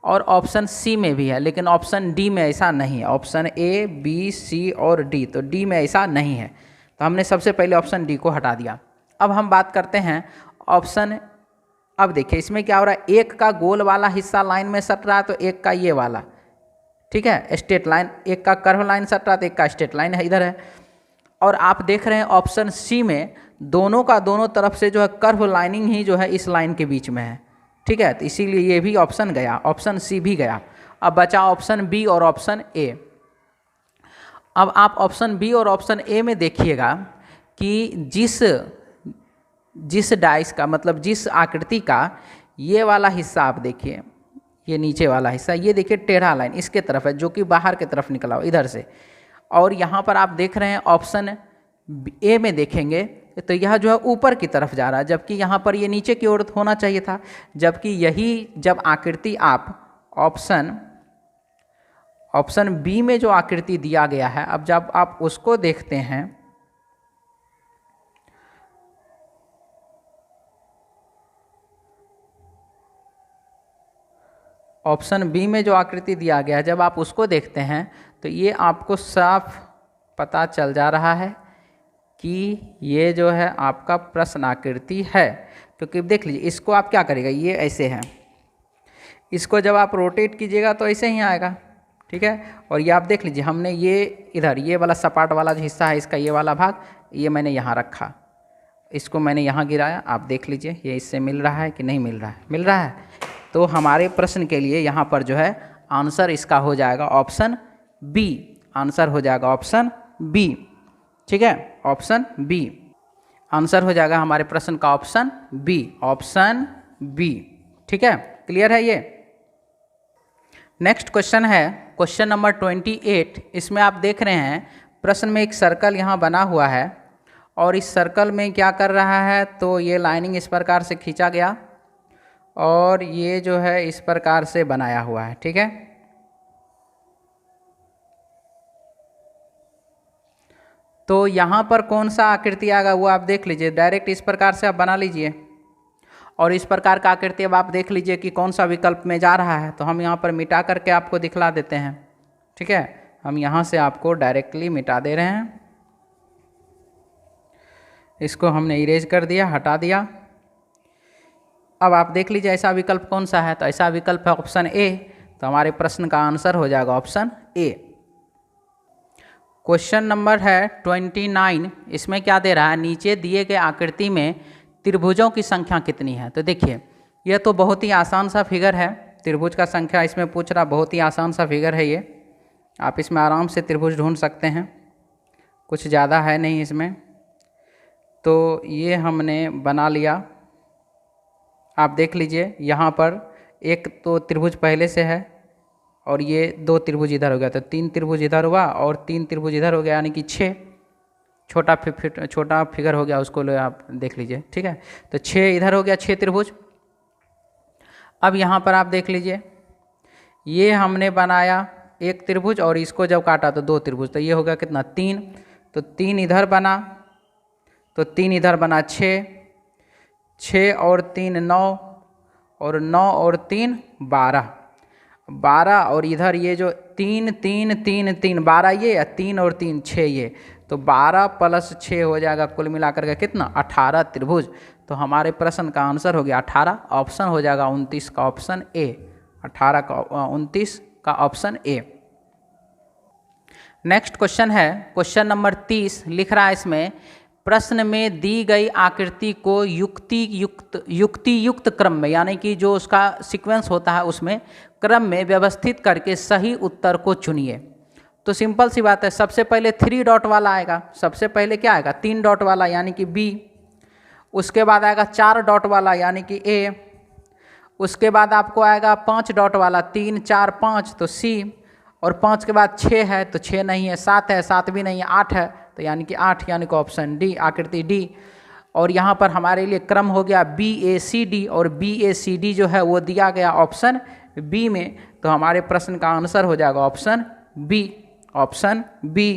और ऑप्शन सी में भी है, लेकिन ऑप्शन डी में ऐसा नहीं है। ऑप्शन ए, बी, सी और डी, तो डी में ऐसा नहीं है, तो हमने सबसे पहले ऑप्शन डी को हटा दिया। अब हम बात करते हैं ऑप्शन, अब देखिए इसमें क्या हो रहा है, एक का गोल वाला हिस्सा लाइन में सट रहा है, तो एक का ये वाला, ठीक है, स्ट्रेट लाइन, एक का कर्व लाइन सट रहा है, तो एक का स्ट्रेट लाइन है इधर है। और आप देख रहे हैं ऑप्शन सी में दोनों का दोनों तरफ से जो है कर्व लाइनिंग ही जो है इस लाइन के बीच में है। ठीक है, तो इसीलिए ये भी ऑप्शन गया, ऑप्शन सी भी गया। अब बचा ऑप्शन बी और ऑप्शन ए। अब आप ऑप्शन बी और ऑप्शन ए में देखिएगा कि जिस डाइस का, मतलब जिस आकृति का ये वाला हिस्सा आप देखिए, ये नीचे वाला हिस्सा, ये देखिए टेढ़ा लाइन इसके तरफ है, जो कि बाहर की तरफ निकला हो इधर से। और यहाँ पर आप देख रहे हैं ऑप्शन ए में देखेंगे तो यह जो है ऊपर की तरफ जा रहा है, जबकि यहाँ पर ये नीचे की ओर होना चाहिए था। जबकि यही जब आकृति आप ऑप्शन बी में जो आकृति दिया गया है, अब जब आप उसको देखते हैं, ऑप्शन बी में जो आकृति दिया गया है, जब आप उसको देखते हैं तो ये आपको साफ पता चल जा रहा है कि ये जो है आपका प्रश्न आकृति है। क्योंकि देख लीजिए, इसको आप क्या करेगा, ये ऐसे है, इसको जब आप रोटेट कीजिएगा तो ऐसे ही आएगा। ठीक है, और ये आप देख लीजिए, हमने ये इधर ये वाला सपाट वाला जो हिस्सा है इसका, ये वाला भाग, ये मैंने यहाँ रखा, इसको मैंने यहाँ गिराया, आप देख लीजिए ये इससे मिल रहा है कि नहीं मिल रहा है, मिल रहा है। तो हमारे प्रश्न के लिए यहाँ पर जो है आंसर इसका हो जाएगा ऑप्शन बी, आंसर हो जाएगा ऑप्शन बी। ठीक है, ऑप्शन बी आंसर हो जाएगा हमारे प्रश्न का, ऑप्शन बी, ऑप्शन बी। ठीक है, क्लियर है ये। नेक्स्ट क्वेश्चन है क्वेश्चन नंबर 28। इसमें आप देख रहे हैं प्रश्न में एक सर्कल यहाँ बना हुआ है, और इस सर्कल में क्या कर रहा है, तो ये लाइनिंग इस प्रकार से खींचा गया, और ये जो है इस प्रकार से बनाया हुआ है। ठीक है, तो यहाँ पर कौन सा आकृति आएगा वो आप देख लीजिए, डायरेक्ट इस प्रकार से आप बना लीजिए, और इस प्रकार का आकृति अब आप देख लीजिए कि कौन सा विकल्प में जा रहा है। तो हम यहाँ पर मिटा करके आपको दिखला देते हैं। ठीक है, हम यहाँ से आपको डायरेक्टली मिटा दे रहे हैं, इसको हमने इरेज कर दिया, हटा दिया। अब आप देख लीजिए ऐसा विकल्प कौन सा है, तो ऐसा विकल्प है ऑप्शन ए, तो हमारे प्रश्न का आंसर हो जाएगा ऑप्शन ए। क्वेश्चन नंबर है 29। इसमें क्या दे रहा है, नीचे दिए गए आकृति में त्रिभुजों की संख्या कितनी है। तो देखिए यह तो बहुत ही आसान सा फिगर है, त्रिभुज का संख्या इसमें पूछ रहा, बहुत ही आसान सा फिगर है ये, आप इसमें आराम से त्रिभुज ढूंढ सकते हैं, कुछ ज़्यादा है नहीं इसमें। तो ये हमने बना लिया, आप देख लीजिए यहाँ पर एक तो त्रिभुज पहले से है, और ये 2 त्रिभुज इधर हो गया, तो 3 त्रिभुज इधर हुआ और 3 त्रिभुज इधर हो गया, यानी कि 6। छोटा फिगर हो गया, उसको आप देख लीजिए। ठीक है, तो 6 इधर हो गया, 6 त्रिभुज। अब यहाँ पर आप देख लीजिए, ये हमने बनाया एक त्रिभुज और इसको जब काटा तो 2 त्रिभुज, तो ये हो गया कितना 3, तो 3 इधर बना, तो 3 इधर बना 6, 6 और 3 9, और 9 और 3 12, 12 और इधर ये जो 3 3 3 3 12 ये या 3 और 3 6 ये, तो 12 प्लस 6 हो जाएगा कुल मिलाकर के कितना 18 त्रिभुज। तो हमारे प्रश्न का आंसर हो गया 18, ऑप्शन हो जाएगा 29 का ऑप्शन ए, 18 का 29 का ऑप्शन ए। नेक्स्ट क्वेश्चन है क्वेश्चन नंबर 30, लिख रहा है इसमें प्रश्न में दी गई आकृति को युक्ति युक्त क्रम में, यानी कि जो उसका सीक्वेंस होता है उसमें क्रम में व्यवस्थित करके सही उत्तर को चुनिए। तो सिंपल सी बात है, सबसे पहले 3 डॉट वाला आएगा, सबसे पहले क्या आएगा 3 डॉट वाला यानी कि बी, उसके बाद आएगा 4 डॉट वाला यानी कि ए, उसके बाद आपको आएगा 5 डॉट वाला 3 4 5 तो सी, और 5 के बाद 6 है तो 6 नहीं है, 7 है 7 भी नहीं है, 8 है तो यानी कि 8 यानी कि ऑप्शन डी, आकृति डी। और यहाँ पर हमारे लिए क्रम हो गया BACD, और BACD जो है वो दिया गया ऑप्शन बी में, तो हमारे प्रश्न का आंसर हो जाएगा ऑप्शन बी, ऑप्शन बी।